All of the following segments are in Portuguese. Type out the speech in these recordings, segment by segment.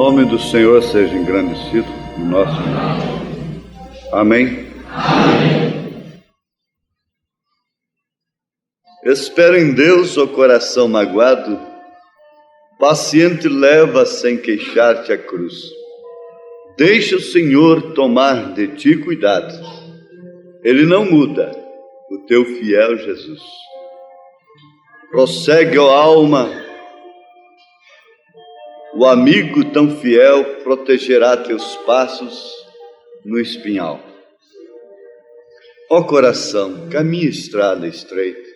nome do Senhor seja engrandecido no nosso meio. Amém? Amém. Espera em Deus, ó coração magoado, paciente leva sem queixar-te a cruz. Deixa o Senhor tomar de ti cuidado. Ele não muda, o teu fiel Jesus. Prossegue, ó alma, o amigo tão fiel protegerá teus passos no espinhal. Ó coração, caminha estrada estreita,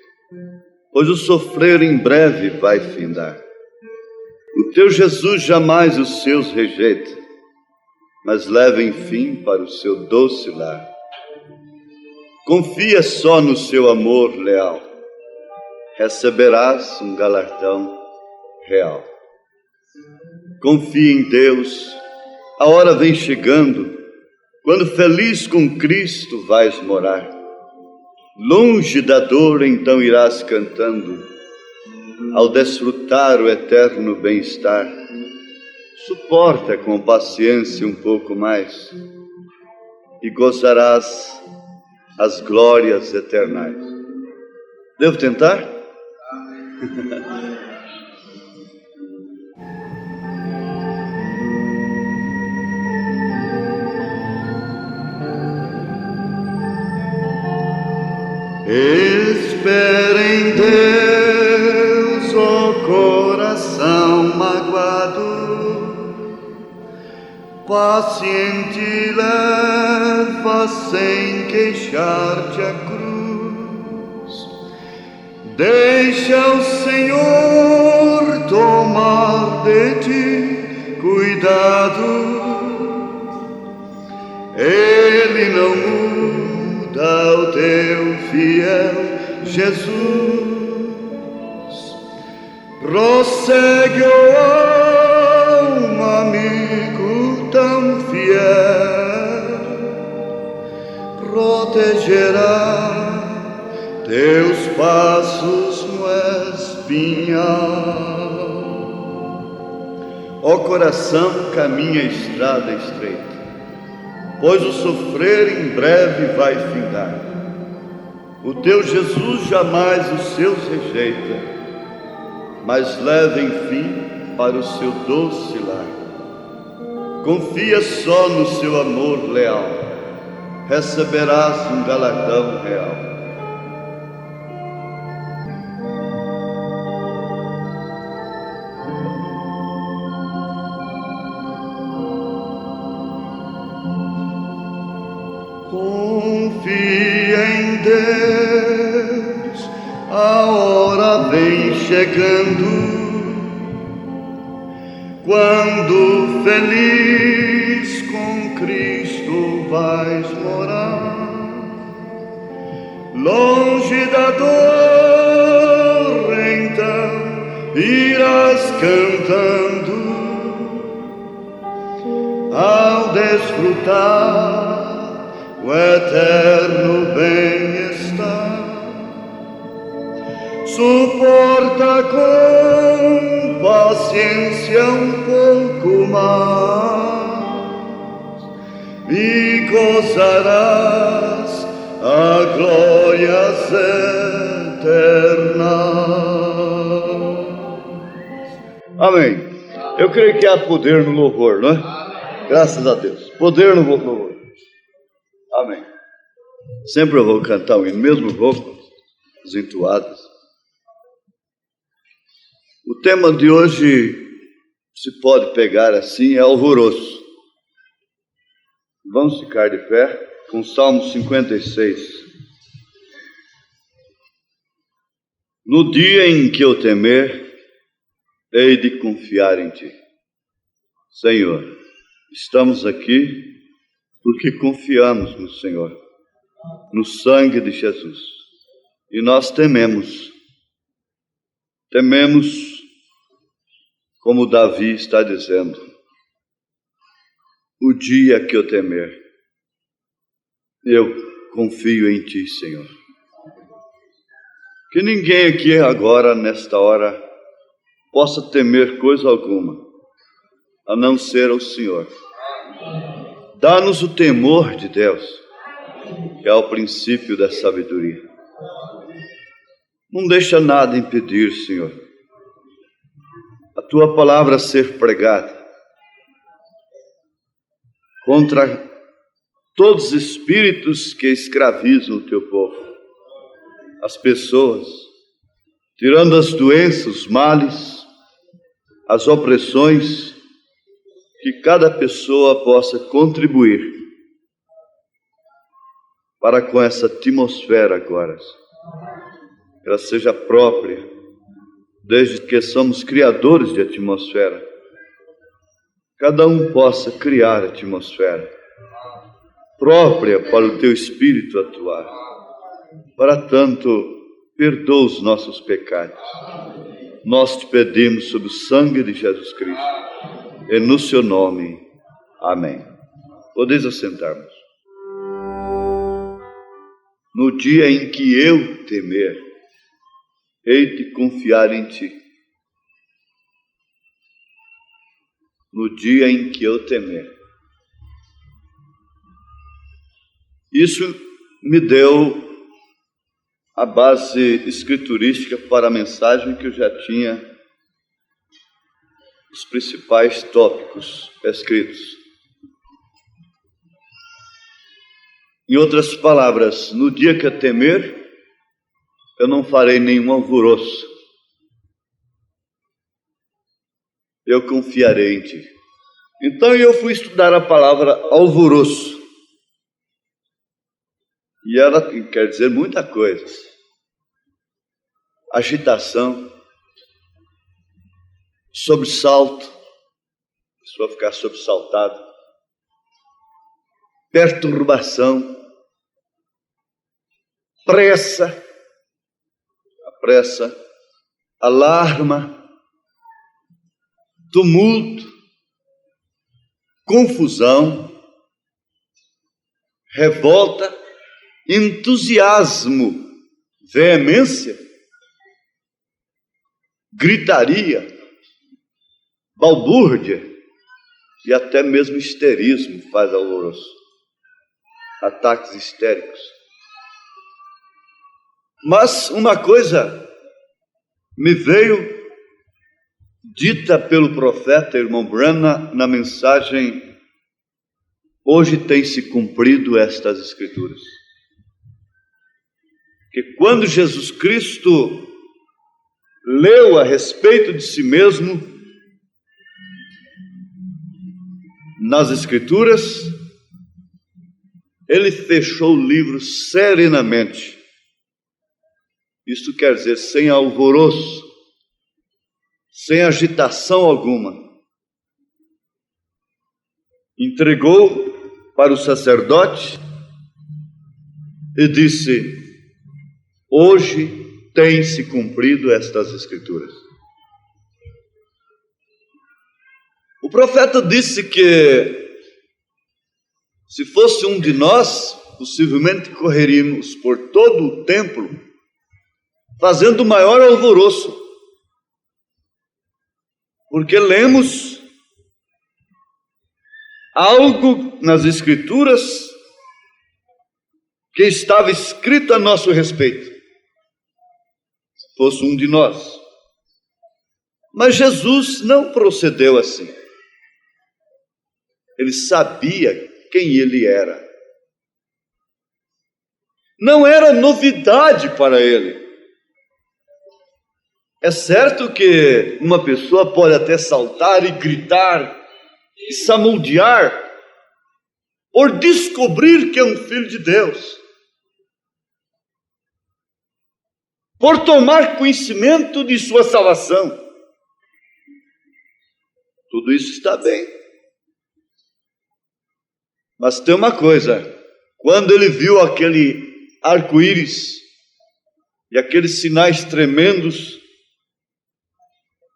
pois o sofrer em breve vai findar. O teu Jesus jamais os seus rejeita, mas leva enfim para o seu doce lar. Confia só no seu amor leal, receberás um galardão real. Confia em Deus, a hora vem chegando, quando feliz com Cristo vais morar. Longe da dor então irás cantando, ao desfrutar o eterno bem-estar. Suporta com paciência um pouco mais, e gozarás as glórias eternais. Devo tentar? Espera em Deus, ó coração magoado, paciente leva sem queixar-te a cruz. Deixa o Senhor tomar de ti cuidado. Ele não muda o teu fiel Jesus. Prossegue, ó alma, amigo tão fiel, protegerá teus passos no espinhal. Ó coração, caminha a estrada estreita, pois o sofrer em breve vai findar. O teu Jesus jamais os seus rejeita, mas leva enfim para o seu doce lar. Confia só no seu amor leal, receberás um galardão real. Confia em Deus, a hora vem chegando, quando feliz com Cristo vais morar. Longe da dor, então, irás cantando, ao desfrutar o eterno bem-estar. Suporta com paciência um pouco mais, e gozarás a glórias eternas. Amém. Eu creio que há poder no louvor, não é? Graças a Deus. Poder no louvor. Amém. Sempre eu vou cantar o hino, mesmo vou as entoadas. O tema de hoje, se pode pegar assim, é alvoroço. Vamos ficar de pé com o Salmo 56. No dia em que eu temer, hei de confiar em ti. Senhor, estamos aqui porque confiamos no Senhor, no sangue de Jesus. E nós tememos, como Davi está dizendo, o dia que eu temer, eu confio em ti, Senhor. Que ninguém aqui agora, nesta hora, possa temer coisa alguma, a não ser ao Senhor. Dá-nos o temor de Deus, que é o princípio da sabedoria. Não deixa nada impedir, Senhor, a Tua palavra ser pregada contra todos os espíritos que escravizam o Teu povo, as pessoas, tirando as doenças, os males, as opressões, que cada pessoa possa contribuir para com essa atmosfera agora, que ela seja própria, desde que somos criadores de atmosfera, cada um possa criar a atmosfera própria para o Teu Espírito atuar. Para tanto, perdoa os nossos pecados. Nós te pedimos sob o sangue de Jesus Cristo, e no Seu nome. Amém. Podeis assentar-vos. No dia em que eu temer, hei de confiar em Ti. No dia em que eu temer. Isso me deu a base escriturística para a mensagem que eu já tinha, os principais tópicos escritos. Em outras palavras, no dia que eu temer, eu não farei nenhum alvoroço. Eu confiarei em Ti. Então eu fui estudar a palavra alvoroço. E ela quer dizer muita coisa. Agitação, sobressalto, a pessoa ficar sobressaltada, perturbação, pressa, alarma, tumulto, confusão, revolta, entusiasmo, veemência, gritaria, balbúrdia e até mesmo histerismo faz alvoroço, ataques histéricos. Mas uma coisa me veio dita pelo profeta irmão Branham na mensagem: hoje tem se cumprido estas escrituras. Que quando Jesus Cristo leu a respeito de si mesmo nas Escrituras, ele fechou o livro serenamente. Isto quer dizer, sem alvoroço, sem agitação alguma. Entregou para o sacerdote e disse: hoje tem se cumprido estas Escrituras. O profeta disse que se fosse um de nós, possivelmente correríamos por todo o templo fazendo maior alvoroço, porque lemos algo nas Escrituras que estava escrito a nosso respeito. Fosse um de nós. Mas Jesus não procedeu assim. Ele sabia quem ele era. Não era novidade para ele. É certo que uma pessoa pode até saltar e gritar e samudear por descobrir que é um filho de Deus, por tomar conhecimento de sua salvação. Tudo isso está bem. Mas tem uma coisa: quando ele viu aquele arco-íris e aqueles sinais tremendos,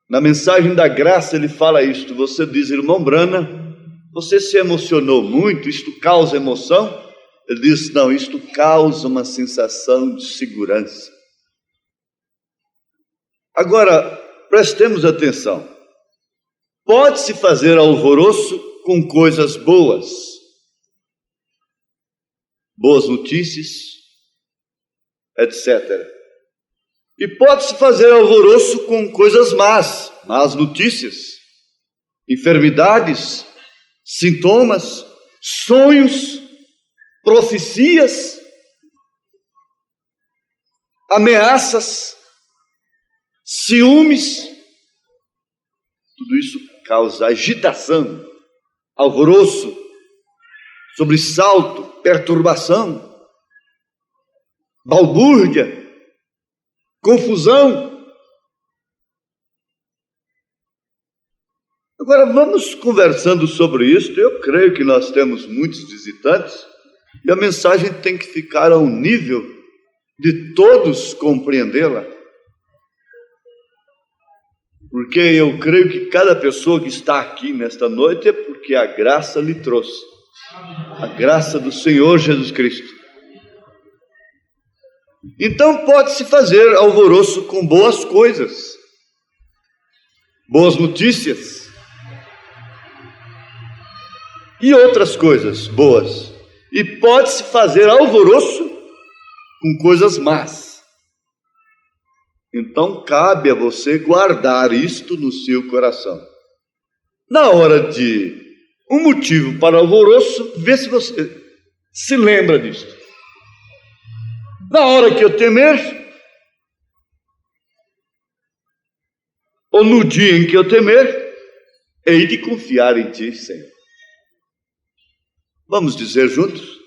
na mensagem da graça ele fala isto. Você diz: irmão Branham, você se emocionou muito, isto causa emoção? Ele diz: não, isto causa uma sensação de segurança. Agora, prestemos atenção. Pode-se fazer alvoroço com coisas boas, boas notícias, etc. E pode-se fazer alvoroço com coisas más, más notícias, enfermidades, sintomas, sonhos, profecias, ameaças, ciúmes. Tudo isso causa agitação, alvoroço, sobressalto, perturbação, balbúrdia, confusão. Agora vamos conversando sobre isso. Eu creio que nós temos muitos visitantes e a mensagem tem que ficar ao nível de todos compreendê-la. Porque eu creio que cada pessoa que está aqui nesta noite é porque a graça lhe trouxe. A graça do Senhor Jesus Cristo. Então pode-se fazer alvoroço com boas coisas, boas notícias e outras coisas boas. E pode-se fazer alvoroço com coisas más. Então cabe a você guardar isto no seu coração. Na hora de um motivo para alvoroço, vê se você se lembra disto. Na hora que eu temer, ou no dia em que eu temer, hei de confiar em Ti, Senhor. Vamos dizer juntos?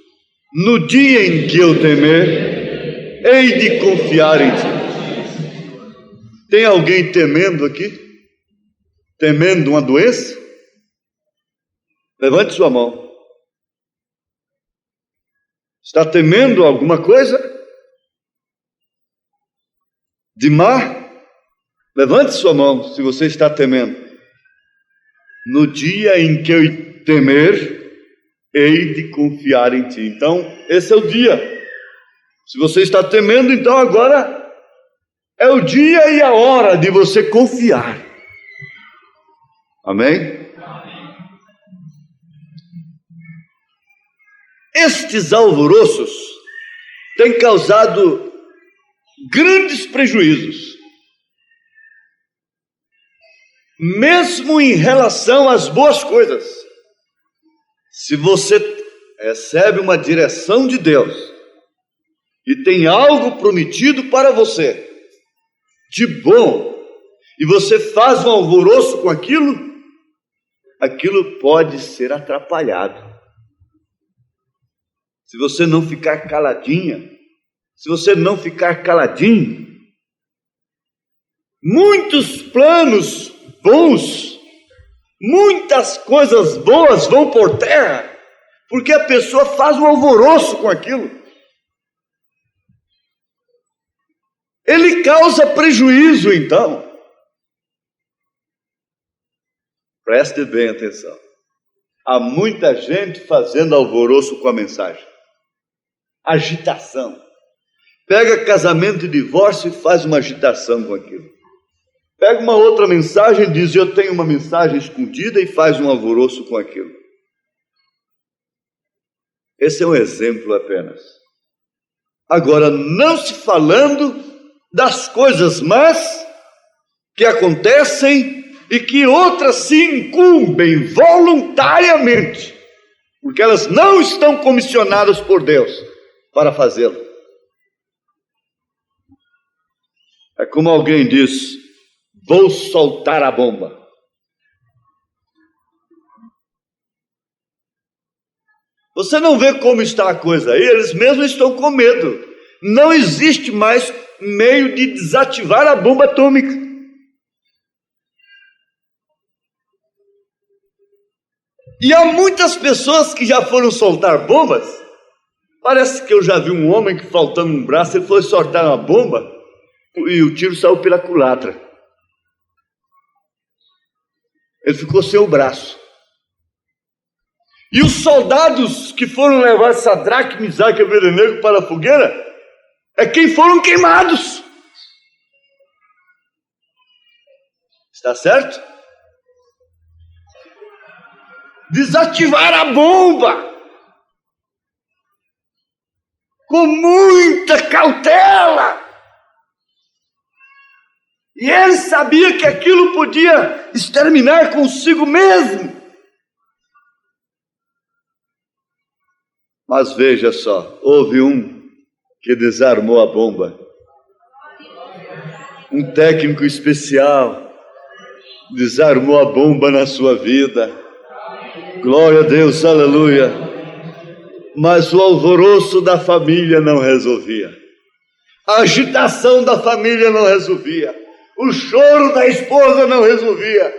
No dia em que eu temer, hei de confiar em Ti. Tem alguém temendo aqui? Temendo uma doença? Levante sua mão. Está temendo alguma coisa? De má? Levante sua mão se você está temendo. No dia em que eu temer, hei de confiar em Ti. Então, esse é o dia. Se você está temendo, então agora é o dia e a hora de você confiar. Amém? Estes alvoroços têm causado grandes prejuízos, mesmo em relação às boas coisas. Se você recebe uma direção de Deus e tem algo prometido para você de bom, e você faz um alvoroço com aquilo, aquilo pode ser atrapalhado. Se você não ficar caladinha, se você não ficar caladinho, muitos planos bons, muitas coisas boas vão por terra, porque a pessoa faz um alvoroço com aquilo. Ele causa prejuízo, então. Preste bem atenção. Há muita gente fazendo alvoroço com a mensagem. Agitação. Pega casamento e divórcio e faz uma agitação com aquilo. Pega uma outra mensagem e diz, eu tenho uma mensagem escondida, e faz um alvoroço com aquilo. Esse é um exemplo apenas. Agora, não se falando das coisas más que acontecem e que outras se incumbem voluntariamente, porque elas não estão comissionadas por Deus para fazê-lo. É como alguém diz, vou soltar a bomba. Você não vê como está a coisa aí? Eles mesmos estão com medo. Não existe mais meio de desativar a bomba atômica. E há muitas pessoas que já foram soltar bombas. Parece que eu já vi um homem que, faltando um braço, ele foi soltar uma bomba e o tiro saiu pela culatra. Ele ficou sem o braço. E os soldados que foram levar Sadraque, Misaque e Abednego para a fogueira é quem foram queimados. Está certo? desativar a bomba com muita cautela. E ele sabia que aquilo podia exterminar consigo mesmo. Mas veja só, houve um que desarmou a bomba. Um técnico especial desarmou a bomba na sua vida. Glória a Deus, aleluia. Mas o alvoroço da família não resolvia. A agitação da família não resolvia. O choro da esposa não resolvia.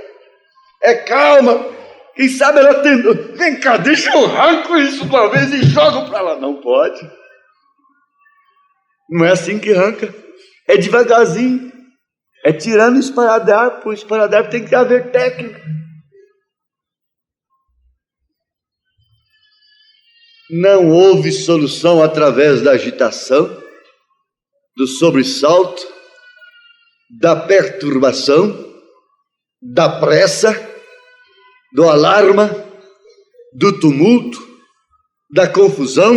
É calma. Quem sabe ela tentou. Vem cá, deixa eu arranco isso uma vez e jogo para lá. Não pode. Não é assim que arranca. É devagarzinho. É tirando o esparadrapo. O esparadrapo tem que haver técnica. Não houve solução através da agitação, do sobressalto, da perturbação, da pressa, do alarma, do tumulto, da confusão,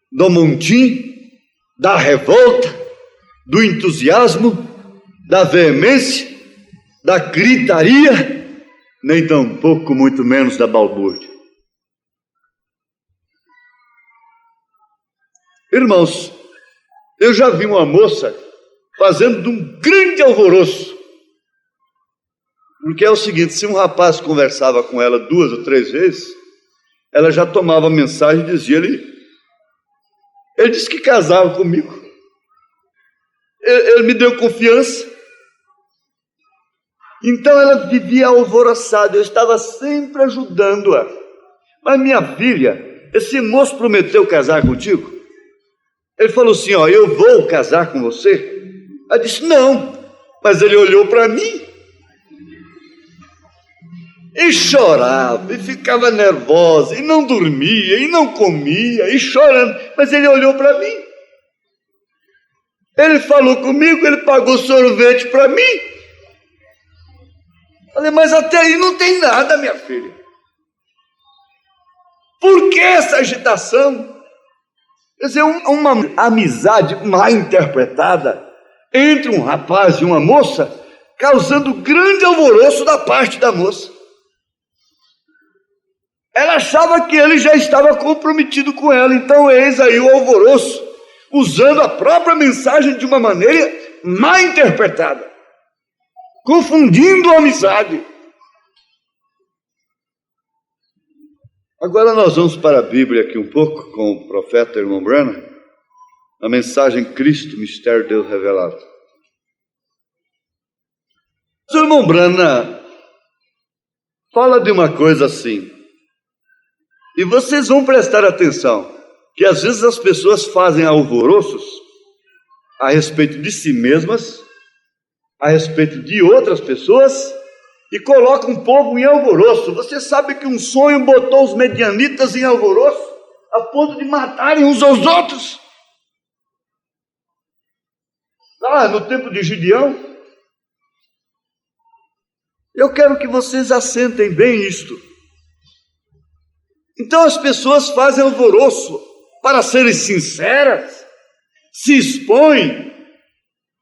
do montim, da revolta, do entusiasmo, da veemência, da gritaria, nem tampouco, muito menos, da balbúrdia. Irmãos, eu já vi uma moça fazendo um grande alvoroço. Porque é o seguinte, se um rapaz conversava com ela 2 ou 3 vezes, ela já tomava a mensagem e dizia, ele disse que casava comigo. Ele me deu confiança. Então ela vivia alvoroçada, eu estava sempre ajudando-a. Mas minha filha, esse moço prometeu casar contigo? Ele falou assim, eu vou casar com você? Ela disse, não, mas ele olhou para mim e chorava, e ficava nervosa, e não dormia, e não comia, e chorando, mas ele olhou para mim. Ele falou comigo, ele pagou sorvete para mim. Falei, mas até aí não tem nada, minha filha. Por que essa agitação? Quer dizer, uma amizade mal interpretada entre um rapaz e uma moça, causando grande alvoroço da parte da moça. Ela achava que ele já estava comprometido com ela, então eis aí o alvoroço, usando a própria mensagem de uma maneira mal interpretada, confundindo a amizade. Agora nós vamos para a Bíblia aqui um pouco, com o profeta irmão Branham, a mensagem Cristo, mistério de Deus revelado. O irmão Branham fala de uma coisa assim, e vocês vão prestar atenção, que às vezes as pessoas fazem alvoroços a respeito de si mesmas, a respeito de outras pessoas, e colocam o povo em alvoroço. Você sabe que um sonho botou os medianitas em alvoroço, a ponto de matarem uns aos outros? Lá no tempo de Gideão. Eu quero que vocês assentem bem isto. Então as pessoas fazem alvoroço para serem sinceras, se expõem,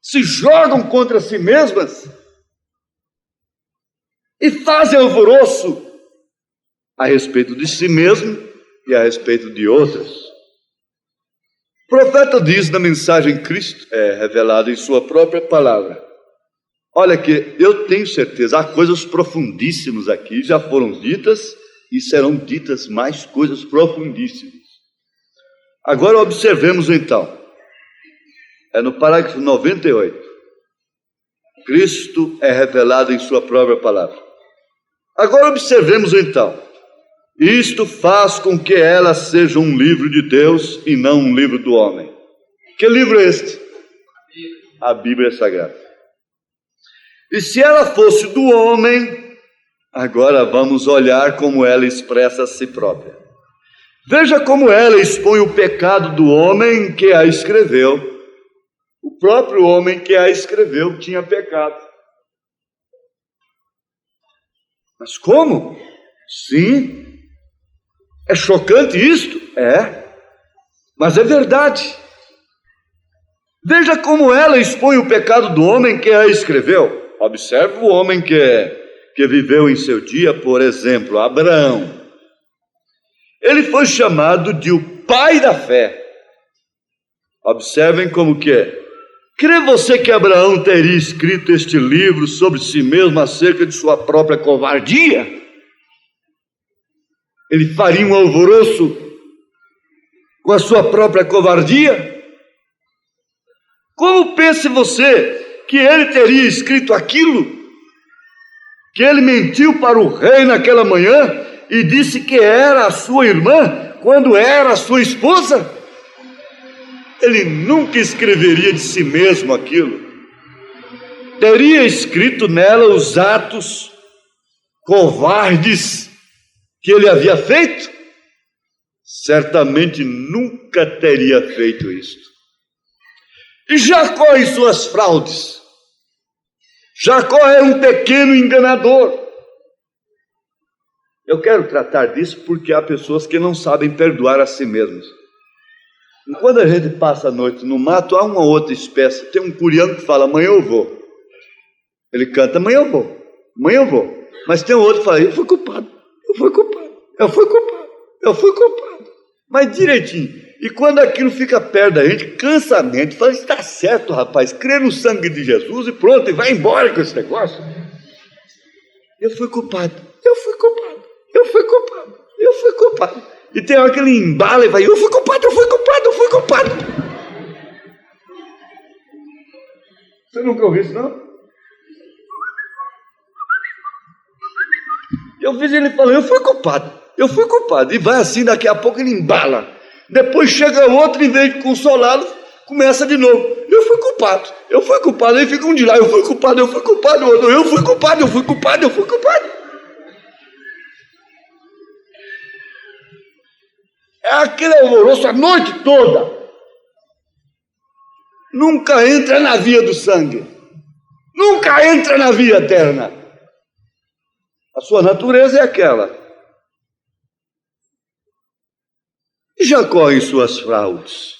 se jogam contra si mesmas e fazem alvoroço a respeito de si mesmo e a respeito de outras. O profeta diz na mensagem Cristo, revelada em sua própria palavra. Olha que eu tenho certeza, há coisas profundíssimas aqui, já foram ditas e serão ditas mais coisas profundíssimas. Agora observemos então, no parágrafo 98, Cristo é revelado em sua própria palavra. Agora observemos então, isto faz com que ela seja um livro de Deus e não um livro do homem. Que livro é este? A Bíblia Sagrada. E se ela fosse do homem, agora vamos olhar como ela expressa a si própria. Veja como ela expõe o pecado do homem que a escreveu. O próprio homem que a escreveu tinha pecado. Mas como? Sim, é chocante isto? É, mas é verdade. Veja como ela expõe o pecado do homem que a escreveu. Observe o homem que viveu em seu dia, por exemplo, Abraão. Ele foi chamado de o pai da fé. Observem como que é. Crê você que Abraão teria escrito este livro sobre si mesmo acerca de sua própria covardia? Ele faria um alvoroço com a sua própria covardia? Como pense você que ele teria escrito aquilo? Que ele mentiu para o rei naquela manhã e disse que era a sua irmã quando era a sua esposa? Ele nunca escreveria de si mesmo aquilo. Teria escrito nela os atos covardes que ele havia feito? Certamente nunca teria feito isso. E Jacó e suas fraudes? Jacó era um pequeno enganador. Eu quero tratar disso porque há pessoas que não sabem perdoar a si mesmas. E quando a gente passa a noite no mato, há uma outra espécie. Tem um curiano que fala, amanhã eu vou. Ele canta, amanhã eu vou, amanhã eu vou. Mas tem um outro que fala, eu fui culpado, eu fui culpado, eu fui culpado, eu fui culpado. Mas direitinho. E quando aquilo fica perto da gente, cansa a mente, fala, está certo, rapaz, crê no sangue de Jesus e pronto, e vai embora com esse negócio. Eu fui culpado, eu fui culpado, eu fui culpado, eu fui culpado. E tem hora que ele embala e vai, eu fui culpado, eu fui culpado, eu fui culpado. Você nunca ouviu isso, não? Eu fiz ele falando, eu fui culpado, e vai assim, daqui a pouco ele embala. Depois chega outro, em vez de consolá-lo, começa de novo, eu fui culpado, aí fica um de lá, eu fui culpado, outro, eu fui culpado. É aquele alvoroço a noite toda. Nunca entra na via do sangue, nunca entra na via eterna. A sua natureza é aquela. E Jacó em suas fraudes?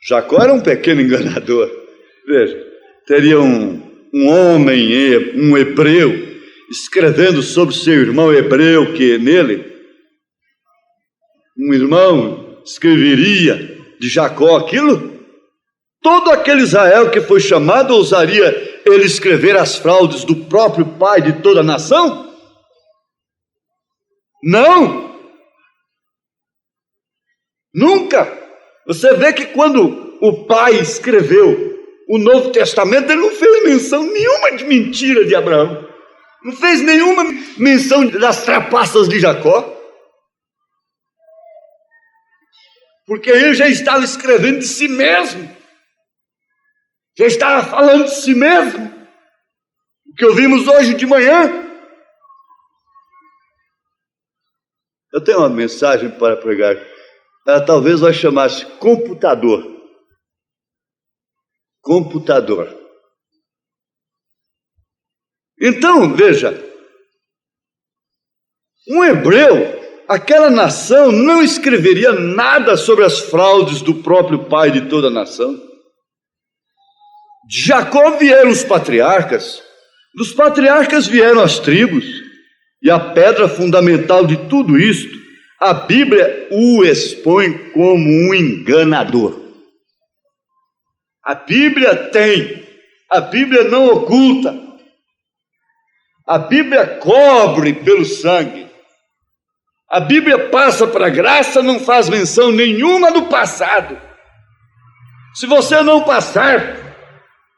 Jacó era um pequeno enganador. Veja, teria um homem, um hebreu, escrevendo sobre seu irmão hebreu, que nele, um irmão escreveria de Jacó aquilo? Todo aquele Israel que foi chamado, ousaria ele escrever as fraudes do próprio pai de toda a nação? Não! Nunca! Você vê que quando o pai escreveu o Novo Testamento, ele não fez menção nenhuma de mentira de Abraão, não fez nenhuma menção das trapaças de Jacó, porque ele já estava escrevendo de si mesmo, já estava falando de si mesmo, o que ouvimos hoje de manhã. Eu tenho uma mensagem para pregar. Ela talvez vai chamar-se computador. Computador. Então, veja, um hebreu, aquela nação, não escreveria nada sobre as fraudes do próprio pai de toda a nação. De Jacó vieram os patriarcas, dos patriarcas vieram as tribos, e a pedra fundamental de tudo isto, a Bíblia o expõe como um enganador. A Bíblia não oculta, a Bíblia cobre pelo sangue, a Bíblia passa para a graça, não faz menção nenhuma do passado. Se você não passar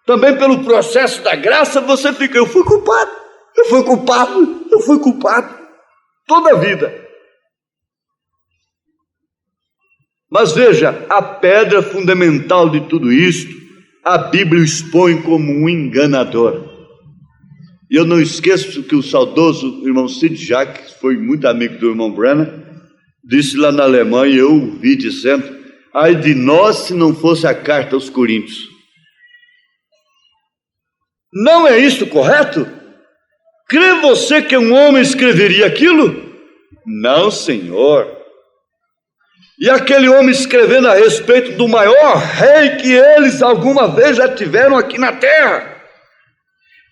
também pelo processo da graça, você fica, eu fui culpado, toda a vida. Mas veja, a pedra fundamental de tudo isto, a Bíblia expõe como um enganador. E eu não esqueço que o saudoso irmão Sid Jacques, foi muito amigo do irmão Brennan, disse lá na Alemanha, eu ouvi dizendo, ai de nós se não fosse a carta aos Coríntios. Não é isso correto? Crê você que um homem escreveria aquilo? Não, senhor. E aquele homem escrevendo a respeito do maior rei que eles alguma vez já tiveram aqui na terra.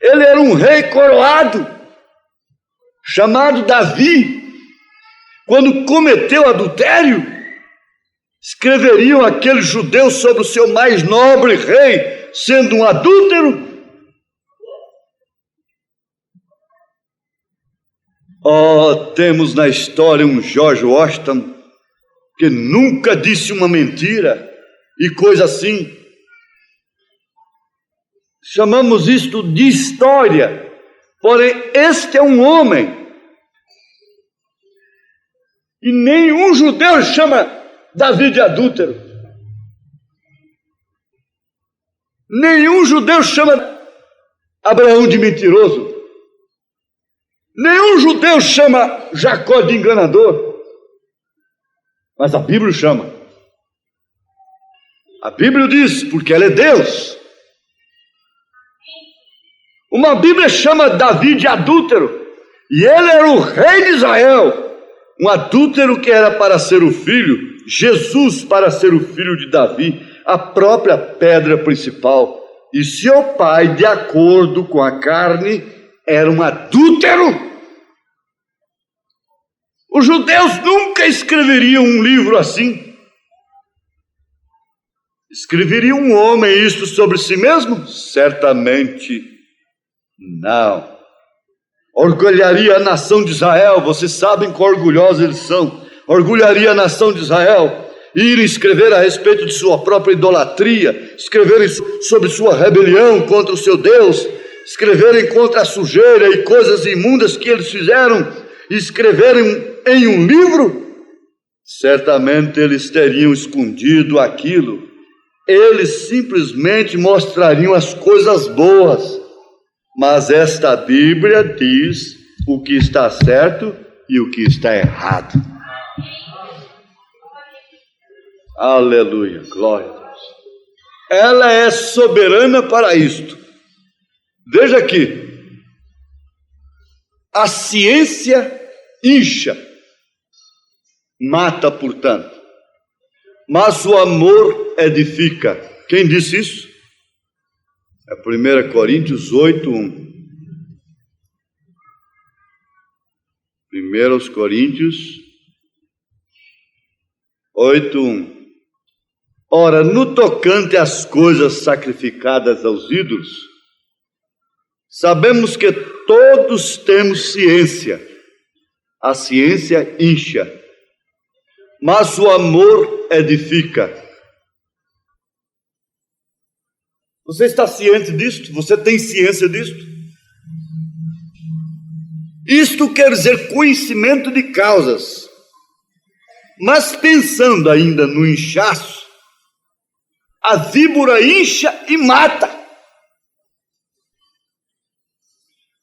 Ele era um rei coroado, chamado Davi. Quando cometeu adultério, escreveriam aqueles judeus sobre o seu mais nobre rei, sendo um adúltero. Temos na história um George Washington que nunca disse uma mentira e coisa assim. Chamamos isto de história, porém este é um homem. E nenhum judeu chama Davi de adúltero. Nenhum judeu chama Abraão de mentiroso. Nenhum judeu chama Jacó de enganador. Mas a Bíblia chama. A Bíblia diz, porque ela é Deus. Uma Bíblia chama Davi de adúltero. E ele era o rei de Israel. Um adúltero que era para ser o filho, Jesus para ser o filho de Davi, a própria pedra principal. E seu pai, de acordo com a carne, era um adúltero. Os judeus nunca escreveriam um livro assim. Escreveria um homem isto sobre si mesmo? Certamente não. Orgulharia a nação de Israel, vocês sabem quão orgulhosos eles são. Orgulharia a nação de Israel, ir escrever a respeito de sua própria idolatria, escreverem sobre sua rebelião contra o seu Deus, escreverem contra a sujeira e coisas imundas que eles fizeram, escreverem em um livro. Certamente eles teriam escondido aquilo. Eles simplesmente mostrariam as coisas boas. Mas esta Bíblia diz o que está certo e o que está errado. Aleluia, glória a Deus. Ela é soberana para isto. Veja aqui. A ciência incha, mata, portanto, mas o amor edifica. Quem disse isso? É 1 Coríntios 8:1. 1 Coríntios 8:1. Ora, no tocante às coisas sacrificadas aos ídolos, sabemos que todos temos ciência. A ciência incha, mas o amor edifica. Você está ciente disto? Você tem ciência disto? Isto quer dizer conhecimento de causas. Mas pensando ainda no inchaço, a víbora incha e mata.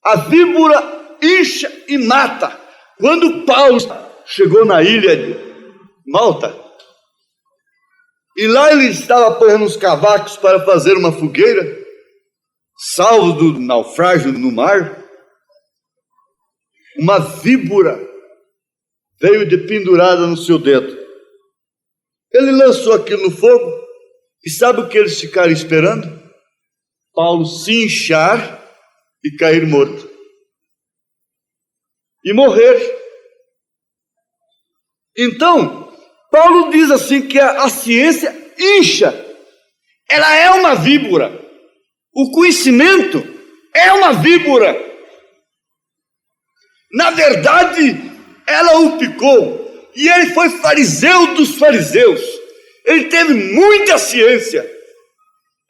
A víbora incha e mata. Quando Paulo chegou na ilha de Malta, e lá ele estava apanhando os cavacos para fazer uma fogueira, salvo do naufrágio no mar, uma víbora veio de pendurada no seu dedo. Ele lançou aquilo no fogo, e sabe o que eles ficaram esperando? Paulo se inchar e cair morto. E morrer. Então, Paulo diz assim que a ciência incha. Ela é uma víbora. O conhecimento é uma víbora. Na verdade, ela o picou. E ele foi fariseu dos fariseus. Ele teve muita ciência.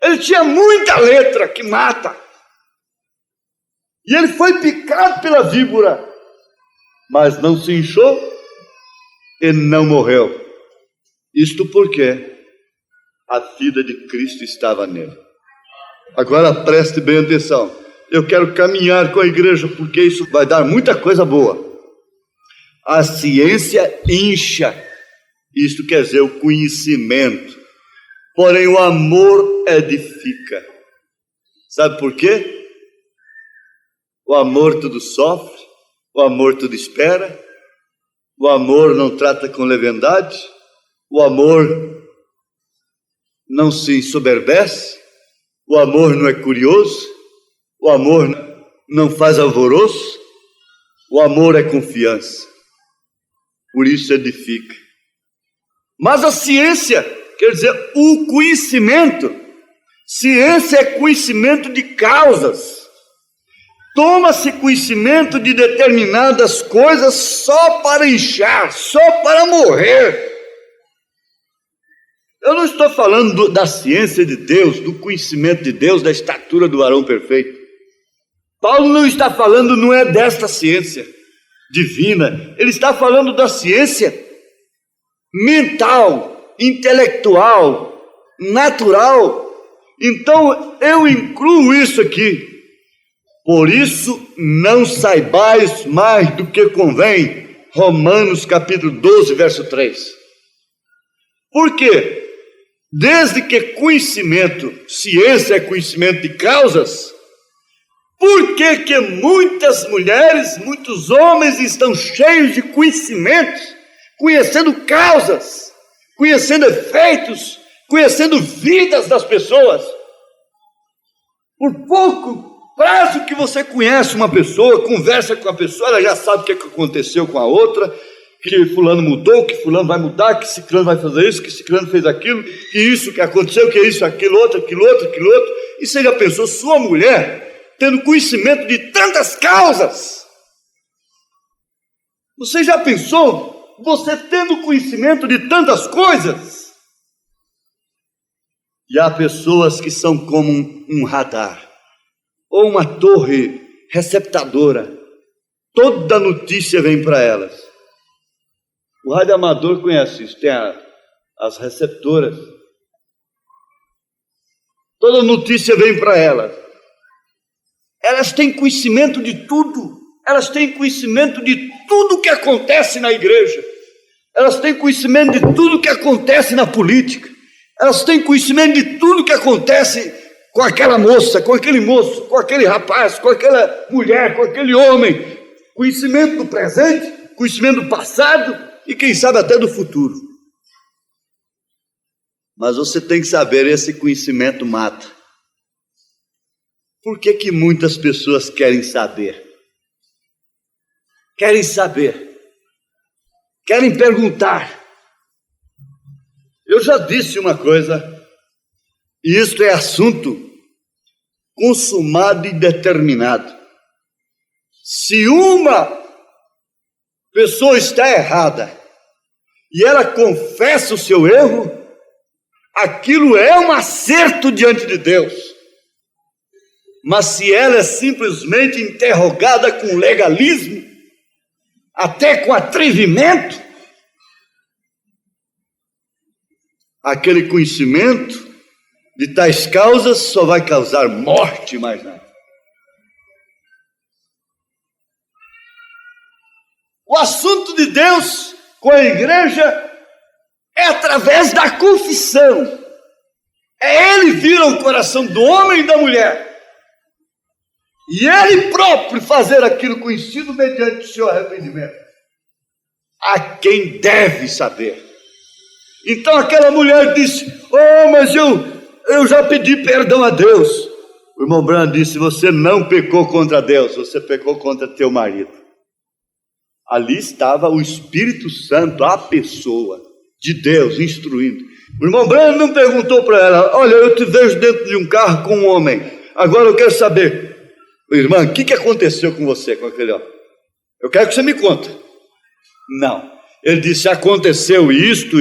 Ele tinha muita letra que mata. E ele foi picado pela víbora. Mas não se inchou e não morreu. Isto porque a vida de Cristo estava nele. Agora preste bem atenção. Eu quero caminhar com a igreja porque isso vai dar muita coisa boa. A ciência incha. Isto quer dizer o conhecimento. Porém o amor edifica. Sabe por quê? O amor tudo sofre. O amor tudo espera. O amor não trata com leviandade, o amor não se ensoberbece, o amor não é curioso, o amor não faz alvoroço, o amor é confiança, por isso edifica. Mas a ciência, quer dizer, o conhecimento, ciência é conhecimento de causas. Toma-se conhecimento de determinadas coisas só para inchar, só para morrer. Eu não estou falando da ciência de Deus, do conhecimento de Deus, da estatura do varão perfeito. Paulo não está falando, não é desta ciência divina, ele está falando da ciência mental, intelectual, natural. Então eu incluo isso aqui. Por isso não saibais mais do que convém. Romanos capítulo 12, verso 3. Por quê? Desde que conhecimento, ciência é conhecimento de causas, por que que muitas mulheres, muitos homens estão cheios de conhecimentos, conhecendo causas, conhecendo efeitos, conhecendo vidas das pessoas? Por pouco prazo que você conhece uma pessoa, conversa com a pessoa, ela já sabe o que aconteceu com a outra, que fulano mudou, que fulano vai mudar, que ciclano vai fazer isso, que ciclano fez aquilo, que isso que aconteceu, que isso, aquilo outro. E você já pensou, sua mulher, tendo conhecimento de tantas causas? Você já pensou, você tendo conhecimento de tantas coisas? E há pessoas que são como um radar, ou uma torre receptadora. Toda notícia vem para elas. O rádio amador conhece isso, tem as receptoras. Toda notícia vem para elas. Elas têm conhecimento de tudo. Elas têm conhecimento de tudo que acontece na igreja. Elas têm conhecimento de tudo que acontece na política. Elas têm conhecimento de tudo que acontece com aquela moça, com aquele moço, com aquele rapaz, com aquela mulher, com aquele homem. Conhecimento do presente, conhecimento do passado e quem sabe até do futuro. Mas você tem que saber, esse conhecimento mata. Por que que muitas pessoas querem saber? Querem saber. Querem perguntar. Eu já disse uma coisa, e isto é assunto consumado e determinado. Se uma pessoa está errada e ela confessa o seu erro, aquilo é um acerto diante de Deus. Mas se ela é simplesmente interrogada com legalismo, até com atrevimento, aquele conhecimento de tais causas só vai causar morte, mais nada. O assunto de Deus com a igreja é através da confissão. É Ele vira o coração do homem e da mulher. E Ele próprio fazer aquilo conhecido mediante o seu arrependimento. A quem deve saber. Então aquela mulher disse: oh, mas eu já pedi perdão a Deus. O irmão Branham disse: você não pecou contra Deus, você pecou contra teu marido. Ali estava o Espírito Santo, a pessoa de Deus, instruindo. O irmão Branham não perguntou para ela: olha, eu te vejo dentro de um carro com um homem, agora eu quero saber, irmã, o que aconteceu com você, com aquele homem? Eu quero que você me conte. Não. Ele disse: aconteceu isto,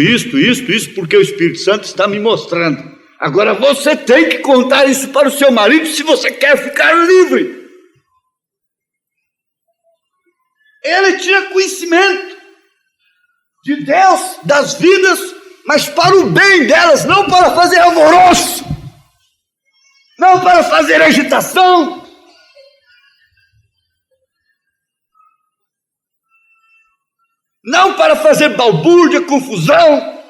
porque o Espírito Santo está me mostrando. Agora você tem que contar isso para o seu marido se você quer ficar livre. Ele tinha conhecimento de Deus, das vidas, mas para o bem delas, não para fazer alvoroço, não para fazer agitação. Não para fazer balbúrdia, confusão,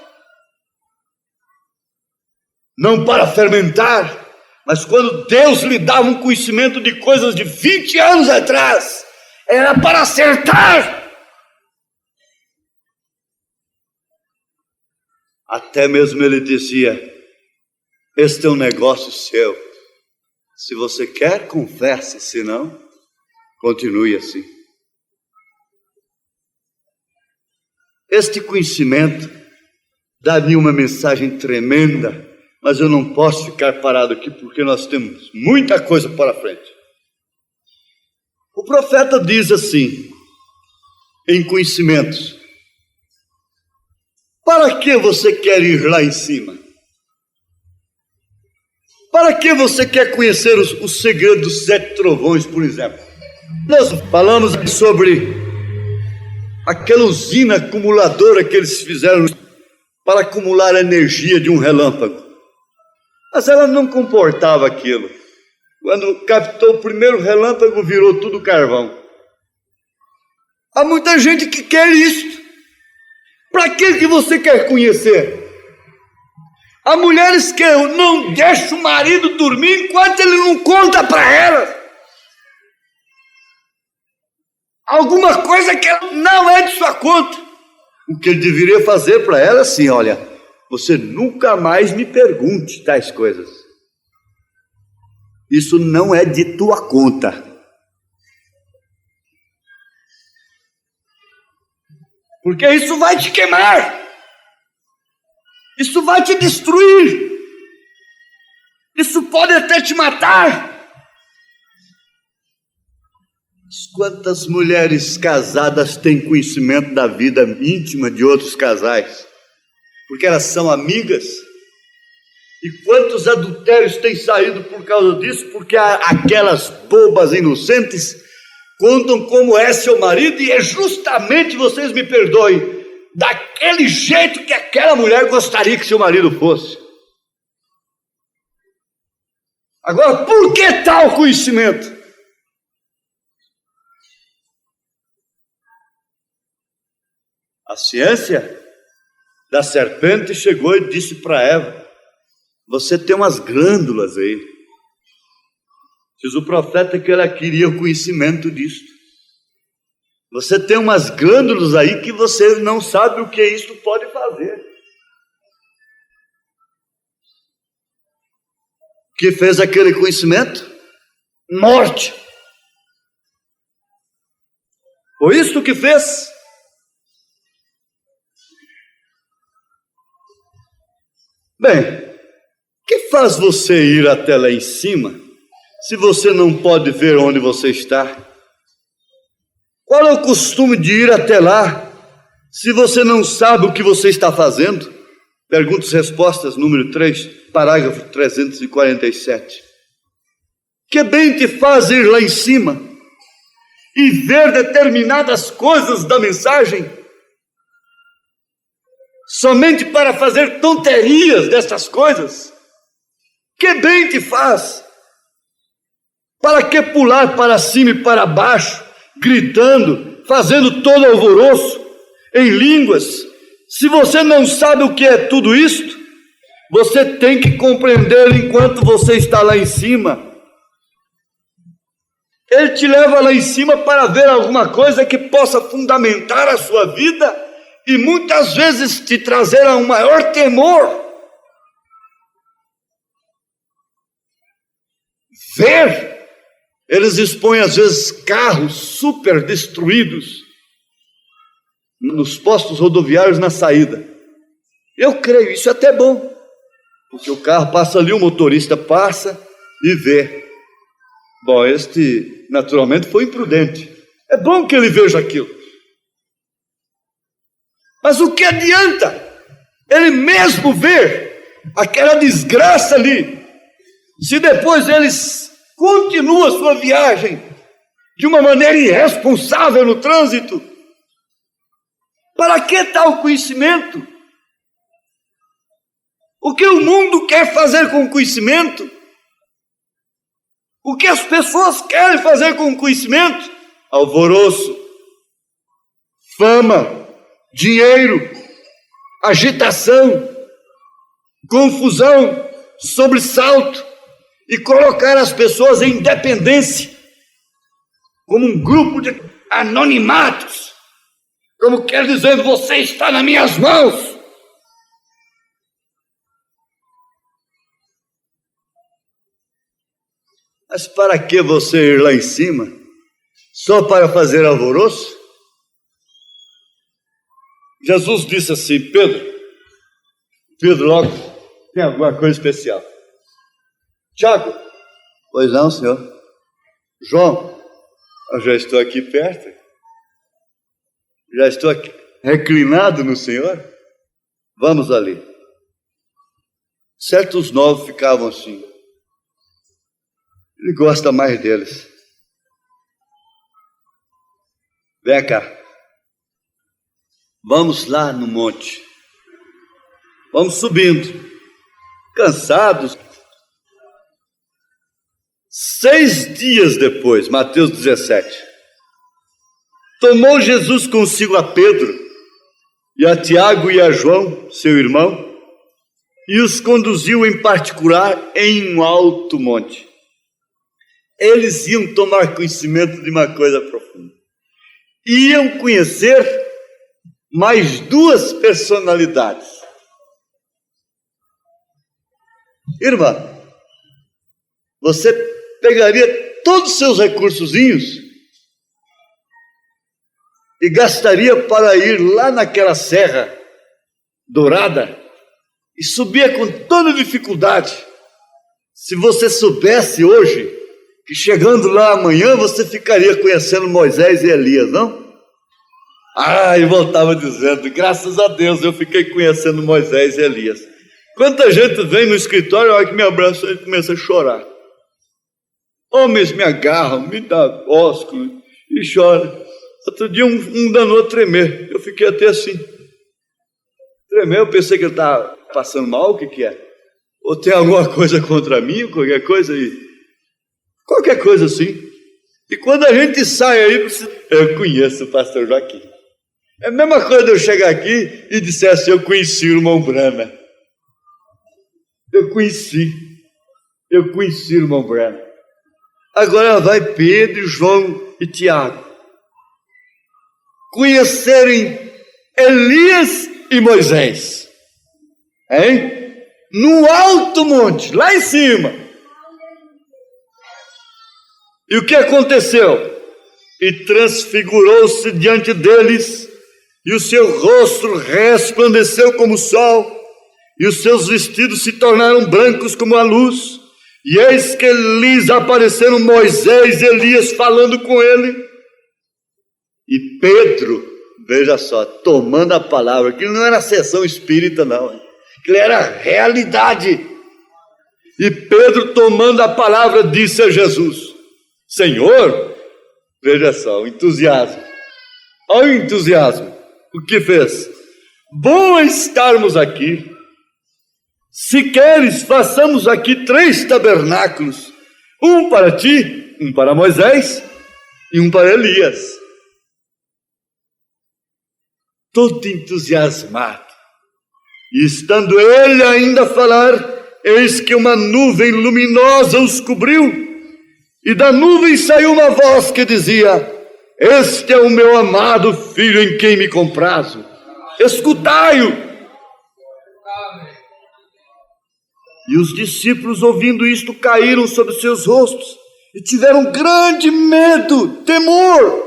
não para fermentar, mas quando Deus lhe dava um conhecimento de coisas de 20 anos atrás, era para acertar, Até mesmo ele dizia: este é um negócio seu. Se você quer, confesse, se não, continue assim. Este conhecimento dá-me uma mensagem tremenda, mas eu não posso ficar parado aqui porque nós temos muita coisa para frente. O profeta diz assim, em conhecimentos: para que você quer ir lá em cima? Para que você quer conhecer os segredos dos 7 trovões, por exemplo? Nós falamos sobre aquela usina acumuladora que eles fizeram para acumular a energia de um relâmpago. Mas ela não comportava aquilo. Quando captou o primeiro relâmpago, virou tudo carvão. Há muita gente que quer isso. Para que você quer conhecer? Há mulheres que não deixam o marido dormir enquanto ele não conta para ela alguma coisa que não é de sua conta. O que ele deveria fazer para ela é assim: olha, você nunca mais me pergunte tais coisas. Isso não é de tua conta. Porque isso vai te queimar. Isso vai te destruir. Isso pode até te matar. Quantas mulheres casadas têm conhecimento da vida íntima de outros casais? Porque elas são amigas. E quantos adultérios têm saído por causa disso? Porque aquelas bobas inocentes contam como é seu marido, e é justamente, vocês me perdoem, daquele jeito que aquela mulher gostaria que seu marido fosse. Agora, por que tal conhecimento? A ciência da serpente chegou e disse para Eva: você tem umas glândulas aí. Diz o profeta que ela queria o conhecimento disso. Você tem umas glândulas aí que você não sabe o que isso pode fazer. O que fez aquele conhecimento? Morte. Foi isso que fez. Bem, o que faz você ir até lá em cima se você não pode ver onde você está? Qual é o costume de ir até lá se você não sabe o que você está fazendo? Perguntas e respostas, número 3, parágrafo 347. Que bem te faz ir lá em cima e ver determinadas coisas da mensagem somente para fazer tonterias dessas coisas? Que bem te faz? Para que pular para cima e para baixo, gritando, fazendo todo alvoroço, em línguas, se você não sabe o que é tudo isto? Você tem que compreender enquanto você está lá em cima. Ele te leva lá em cima para ver alguma coisa que possa fundamentar a sua vida e muitas vezes te trazer a um maior temor. Ver. Eles expõem às vezes carros super destruídos nos postos rodoviários na saída. Eu creio, isso é até bom, porque o carro passa ali, o motorista passa e vê. Bom, este naturalmente foi imprudente. É bom que ele veja aquilo. Mas o que adianta ele mesmo ver aquela desgraça ali, se depois eles continua sua viagem de uma maneira irresponsável no trânsito? Para que tal conhecimento? O que o mundo quer fazer com o conhecimento? O que as pessoas querem fazer com o conhecimento? Alvoroço, fama, dinheiro, agitação, confusão, sobressalto, e colocar as pessoas em dependência, como um grupo de anonimatos, como quer dizer, você está nas minhas mãos. Mas para que você ir lá em cima? Só para fazer alvoroço? Jesus disse assim: Pedro logo tem alguma coisa especial. Tiago, pois não, senhor. João, eu já estou aqui perto. Já estou aqui, reclinado no Senhor. Vamos ali. Certos 9 ficavam assim. Ele gosta mais deles. Vem cá. Vamos lá no monte. Vamos subindo. Cansados. 6 dias depois, Mateus 17, tomou Jesus consigo a Pedro e a Tiago e a João, seu irmão, e os conduziu em particular em um alto monte. Eles iam tomar conhecimento de uma coisa profunda. Iam conhecer mais 2 personalidades. Irmã, você pegaria todos os seus recursozinhos e gastaria para ir lá naquela serra dourada e subia com toda dificuldade. Se você soubesse hoje que chegando lá amanhã você ficaria conhecendo Moisés e Elias, não? E voltava dizendo: graças a Deus eu fiquei conhecendo Moisés e Elias. Quanta gente vem no escritório, olha que me abraça e começa a chorar. Homens me agarram, me dão ósculo e choram. Outro dia um danou a tremer. Eu fiquei até assim. Tremer, eu pensei que ele estava passando mal, o que é? Ou tem alguma coisa contra mim, qualquer coisa aí? Qualquer coisa assim. E quando a gente sai aí, eu conheço o pastor Joaquim. É a mesma coisa de eu chegar aqui e disser assim: eu conheci o irmão Brana. Eu conheci o irmão Brana. Agora vai Pedro, João e Tiago conhecerem Elias e Moisés, hein? No alto monte, lá em cima. E o que aconteceu? E transfigurou-se diante deles, e o seu rosto resplandeceu como o sol, e os seus vestidos se tornaram brancos como a luz. E eis que lhes apareceram Moisés e Elias falando com ele. E Pedro, veja só, tomando a palavra, que não era sessão espírita não, que era realidade. E Pedro, tomando a palavra, disse a Jesus: Senhor, veja só, o entusiasmo. Olha o entusiasmo. O que fez? Bom estarmos aqui. Se queres, façamos aqui 3 tabernáculos, um para ti, um para Moisés e um para Elias. Todo entusiasmado. E estando ele ainda a falar, eis que uma nuvem luminosa os cobriu, e da nuvem saiu uma voz que dizia: Este é o meu amado filho em quem me comprazo, escutai-o. E os discípulos, ouvindo isto, caíram sobre seus rostos e tiveram grande medo, temor.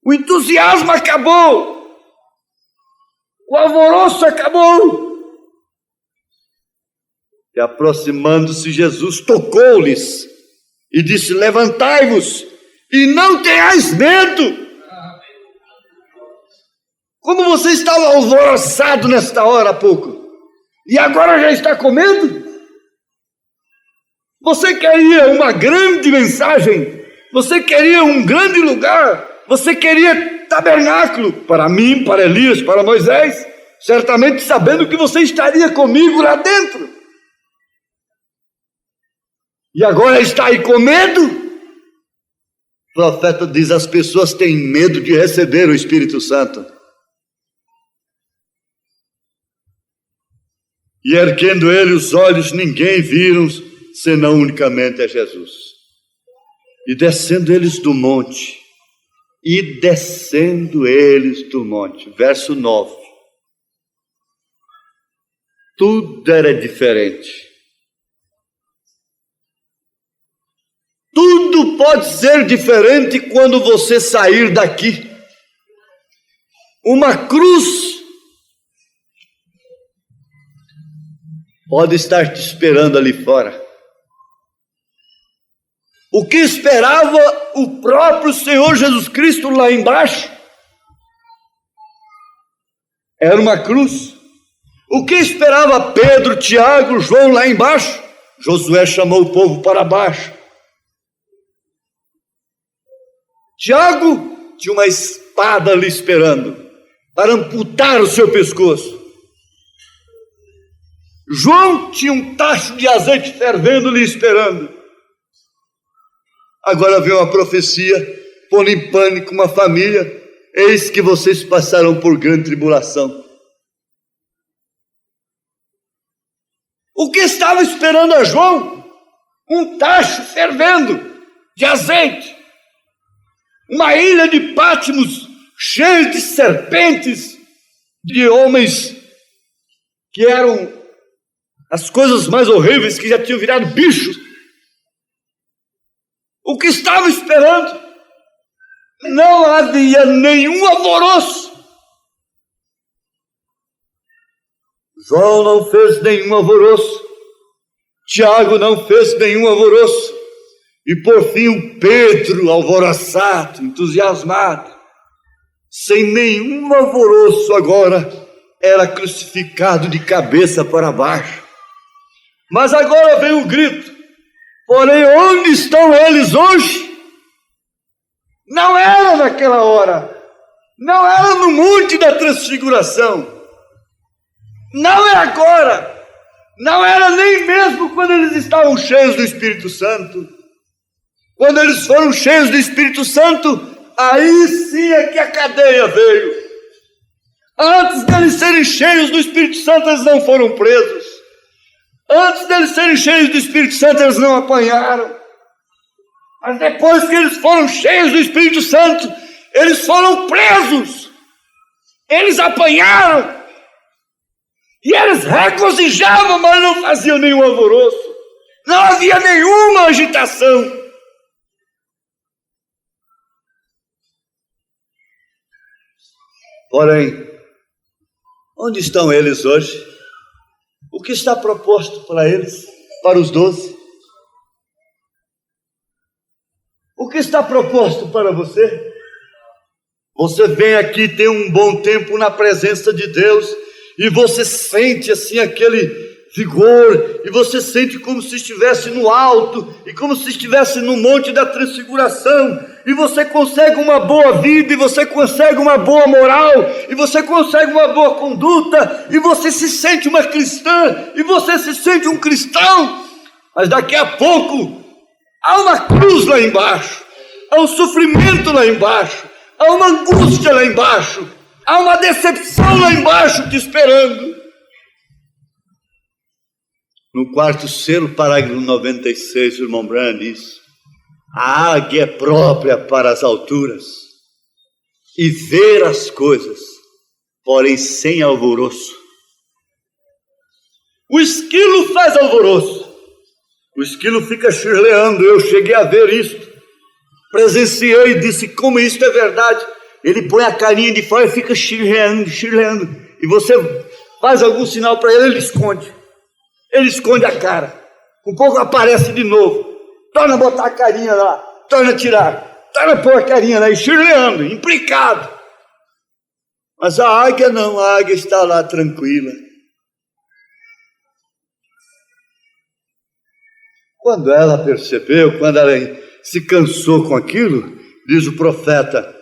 O entusiasmo acabou, o alvoroço acabou. E aproximando-se, Jesus tocou-lhes e disse: Levantai-vos e não tenhais medo. Como você estava alvoroçado nesta hora há pouco, e agora já está com medo? Você queria uma grande mensagem, você queria um grande lugar, você queria tabernáculo para mim, para Elias, para Moisés, certamente sabendo que você estaria comigo lá dentro. E agora está aí com medo? O profeta diz: as pessoas têm medo de receber o Espírito Santo. E erguendo ele os olhos, ninguém viram, senão unicamente a Jesus. E descendo eles do monte, verso 9, tudo era diferente. Tudo pode ser diferente quando você sair daqui. Uma cruz pode estar te esperando ali fora. O que esperava o próprio Senhor Jesus Cristo lá embaixo era uma cruz. O que esperava Pedro, Tiago, João lá embaixo? Josué chamou o povo para baixo. Tiago tinha uma espada ali esperando para amputar o seu pescoço. João tinha um tacho de azeite fervendo lhe esperando. Agora vem uma profecia, pondo em pânico uma família. Eis que vocês passarão por grande tribulação. O que estava esperando a João? Um tacho fervendo de azeite. Uma ilha de Patmos cheia de serpentes, de homens que eram as coisas mais horríveis, que já tinham virado bichos. O que estava esperando? Não havia nenhum alvoroço. João não fez nenhum alvoroço. Tiago não fez nenhum alvoroço. E por fim o Pedro, alvoroçado, entusiasmado, sem nenhum alvoroço agora, era crucificado de cabeça para baixo. Mas agora vem o grito: porém, onde estão eles hoje? Não era naquela hora, não era no Monte da Transfiguração, não é agora, não era nem mesmo quando eles estavam cheios do Espírito Santo. Quando eles foram cheios do Espírito Santo, aí sim é que a cadeia veio. Antes deles serem cheios do Espírito Santo, eles não foram presos. Antes deles serem cheios do Espírito Santo, eles não apanharam. Mas depois que eles foram cheios do Espírito Santo, eles foram presos. Eles apanharam. E eles regozijavam, mas não faziam nenhum alvoroço. Não havia nenhuma agitação. Porém, onde estão eles hoje? O que está proposto para eles, para os 12? O que está proposto para você? Você vem aqui, tem um bom tempo na presença de Deus, e você sente assim aquele vigor, e você sente como se estivesse no alto, e como se estivesse no Monte da Transfiguração, e você consegue uma boa vida, e você consegue uma boa moral, e você consegue uma boa conduta, e você se sente uma cristã, e você se sente um cristão, mas daqui a pouco há uma cruz lá embaixo, há um sofrimento lá embaixo, há uma angústia lá embaixo, há uma decepção lá embaixo te esperando. No quarto selo, parágrafo 96, o irmão Branham diz: a águia é própria para as alturas e ver as coisas, porém sem alvoroço. O esquilo faz alvoroço, o esquilo fica chirleando. Eu cheguei a ver isto, presenciei e disse como isto é verdade. Ele põe a carinha de fora e fica chirleando, chirleando, e você faz algum sinal para ele, ele esconde. Ele esconde a cara, um pouco aparece de novo, torna a botar a carinha lá, torna a tirar, torna a pôr a carinha lá, e chirleando, implicado. Mas a águia não, a águia está lá tranquila. Quando ela percebeu, quando ela se cansou com aquilo, diz o profeta,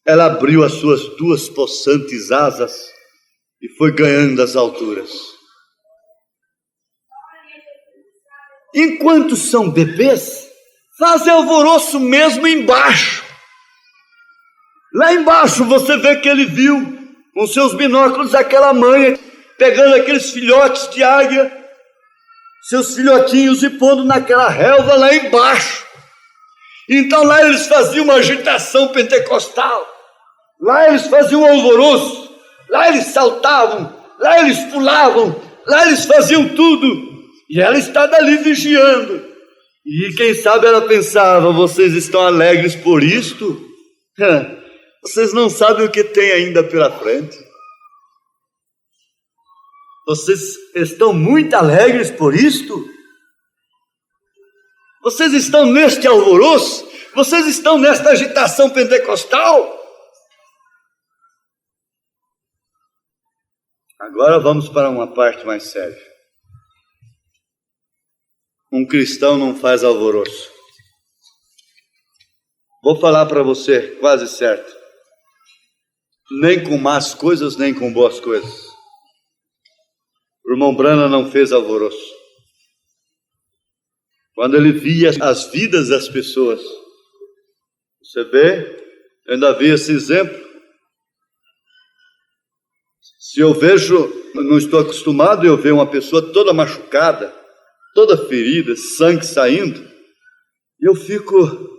ela abriu as suas 2 possantes asas e foi ganhando as alturas. Enquanto são bebês, fazem alvoroço mesmo embaixo. Lá embaixo você vê que ele viu com seus binóculos aquela mãe pegando aqueles filhotes de águia, seus filhotinhos, e pondo naquela relva lá embaixo. Então lá eles faziam uma agitação pentecostal, lá eles faziam um alvoroço, lá eles saltavam, lá eles pulavam, lá eles faziam tudo. E ela está dali vigiando. E quem sabe ela pensava: vocês estão alegres por isto? Vocês não sabem o que tem ainda pela frente. Vocês estão muito alegres por isto? Vocês estão neste alvoroço? Vocês estão nesta agitação pentecostal? Agora vamos para uma parte mais séria. Um cristão não faz alvoroço. Vou falar para você, quase certo. Nem com más coisas, nem com boas coisas. O irmão Branham não fez alvoroço. Quando ele via as vidas das pessoas, você vê, eu ainda vi esse exemplo. Se eu vejo, não estou acostumado, eu ver uma pessoa toda machucada, toda ferida, sangue saindo, eu fico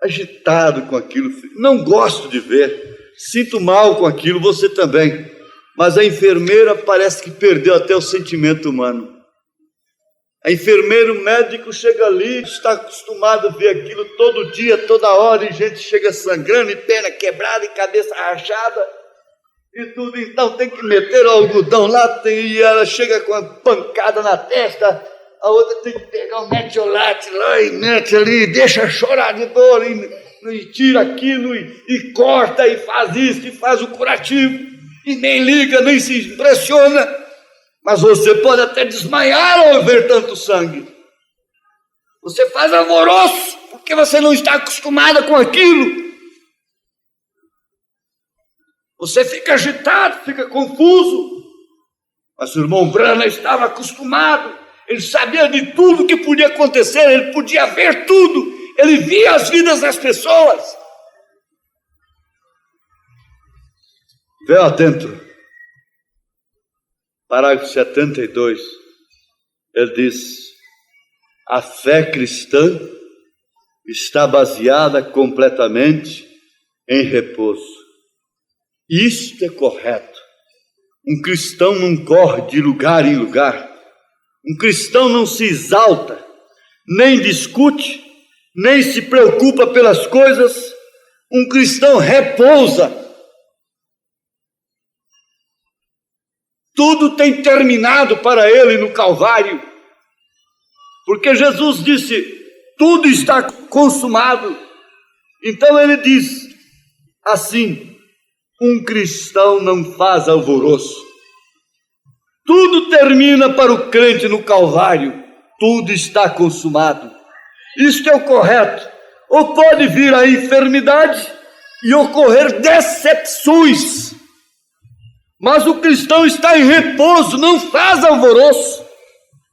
agitado com aquilo, não gosto de ver, sinto mal com aquilo, você também. Mas a enfermeira parece que perdeu até o sentimento humano. A enfermeira, o médico chega ali, está acostumado a ver aquilo todo dia, toda hora, e gente chega sangrando, e perna quebrada, e cabeça rachada, e tudo. Então tem que meter o algodão lá, e ela chega com a pancada na testa, a outra tem que pegar o metiolate lá, e mete ali, deixa chorar de dor, e tira aquilo, e corta, e faz isso, e faz o curativo, e nem liga, nem se impressiona. Mas você pode até desmaiar ao ver tanto sangue. Você faz alvoroço, porque você não está acostumada com aquilo. Você fica agitado, fica confuso. Mas o irmão Branham estava acostumado. Ele sabia de tudo que podia acontecer, ele podia ver tudo. Ele via as vidas das pessoas. Vê adentro. Parágrafo 72, ele diz: a fé cristã está baseada completamente em repouso. Isto é correto. Um cristão não corre de lugar em lugar. Um cristão não se exalta, nem discute, nem se preocupa pelas coisas. Um cristão repousa. Tudo tem terminado para ele no Calvário, porque Jesus disse: tudo está consumado. Então ele diz assim: um cristão não faz alvoroço. Tudo termina para o crente no Calvário, tudo está consumado. Isto é o correto. Ou pode vir a enfermidade e ocorrer decepções, mas o cristão está em repouso, não faz alvoroço,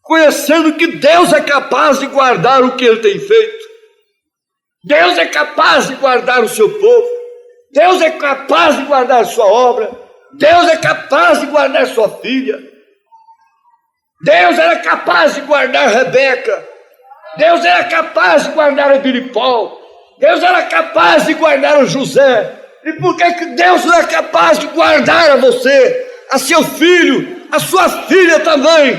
conhecendo que Deus é capaz de guardar o que Ele tem feito. Deus é capaz de guardar o seu povo. Deus é capaz de guardar a sua obra. Deus é capaz de guardar sua filha. Deus era capaz de guardar Rebeca. Deus era capaz de guardar a Biripol. Deus era capaz de guardar o José. E por que Deus não é capaz de guardar a você, a seu filho, a sua filha também?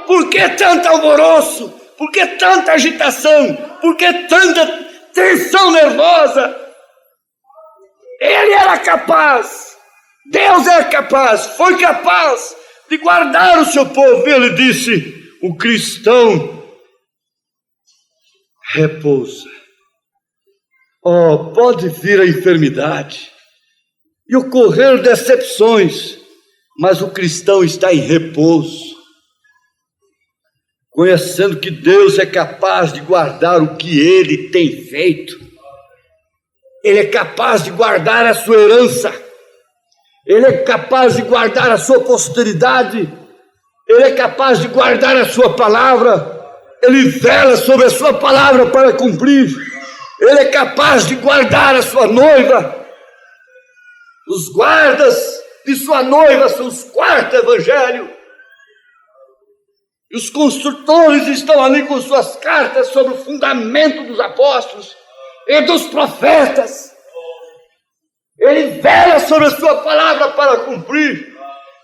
Por que tanto alvoroço? Por que tanta agitação? Por que tanta tensão nervosa? Ele era capaz, Deus era capaz, foi capaz de guardar o seu povo. Ele disse: o cristão repousa. Oh, pode vir a enfermidade e ocorrer decepções, mas o cristão está em repouso, conhecendo que Deus é capaz de guardar o que Ele tem feito. Ele é capaz de guardar a sua herança, Ele é capaz de guardar a sua posteridade, Ele é capaz de guardar a sua palavra, Ele vela sobre a sua palavra para cumprir. Ele é capaz de guardar a sua noiva. Os guardas de sua noiva são os quarto evangelho. E os construtores estão ali com suas cartas sobre o fundamento dos apóstolos e dos profetas. Ele vela sobre a sua palavra para cumprir.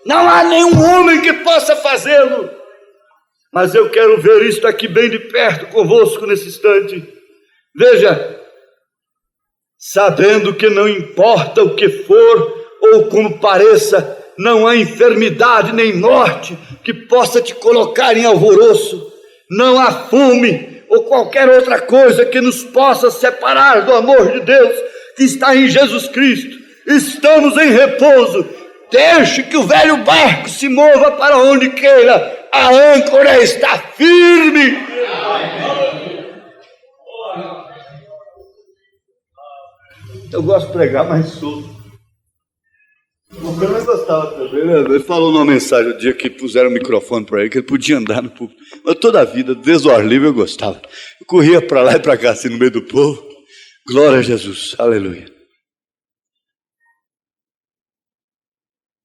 Não há nenhum homem que possa fazê-lo. Mas eu quero ver isto aqui bem de perto convosco nesse instante. Veja, sabendo que não importa o que for ou como pareça, não há enfermidade nem morte que possa te colocar em alvoroço, não há fome ou qualquer outra coisa que nos possa separar do amor de Deus que está em Jesus Cristo. Estamos em repouso. Deixe que o velho barco se mova para onde queira, a âncora está firme. Eu gosto de pregar mais solto. O cara gostava também, né? Ele falou numa mensagem o dia que puseram o microfone para ele, que ele podia andar no público. Mas toda a vida, desde o ar livre, eu gostava. Eu corria para lá e para cá, assim, no meio do povo. Glória a Jesus, aleluia.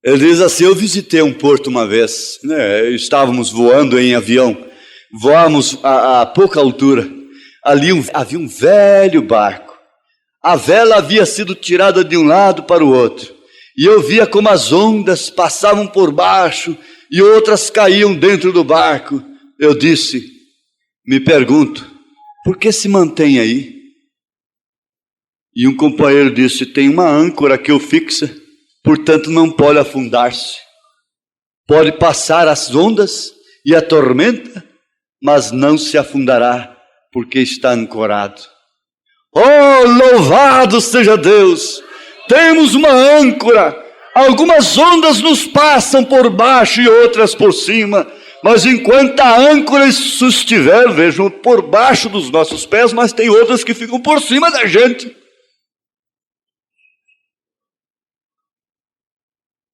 Ele diz assim: eu visitei um porto uma vez, né? Estávamos voando em avião, voamos a pouca altura. Ali havia um velho barco. A vela havia sido tirada de um lado para o outro. E eu via como as ondas passavam por baixo e outras caíam dentro do barco. Eu disse, me pergunto, por que se mantém aí? E um companheiro disse, tem uma âncora que o fixa, portanto não pode afundar-se. Pode passar as ondas e a tormenta, mas não se afundará, porque está ancorado. Oh, louvado seja Deus! Temos uma âncora. Algumas ondas nos passam por baixo e outras por cima, mas enquanto a âncora estiver, vejam, por baixo dos nossos pés, mas tem outras que ficam por cima da gente.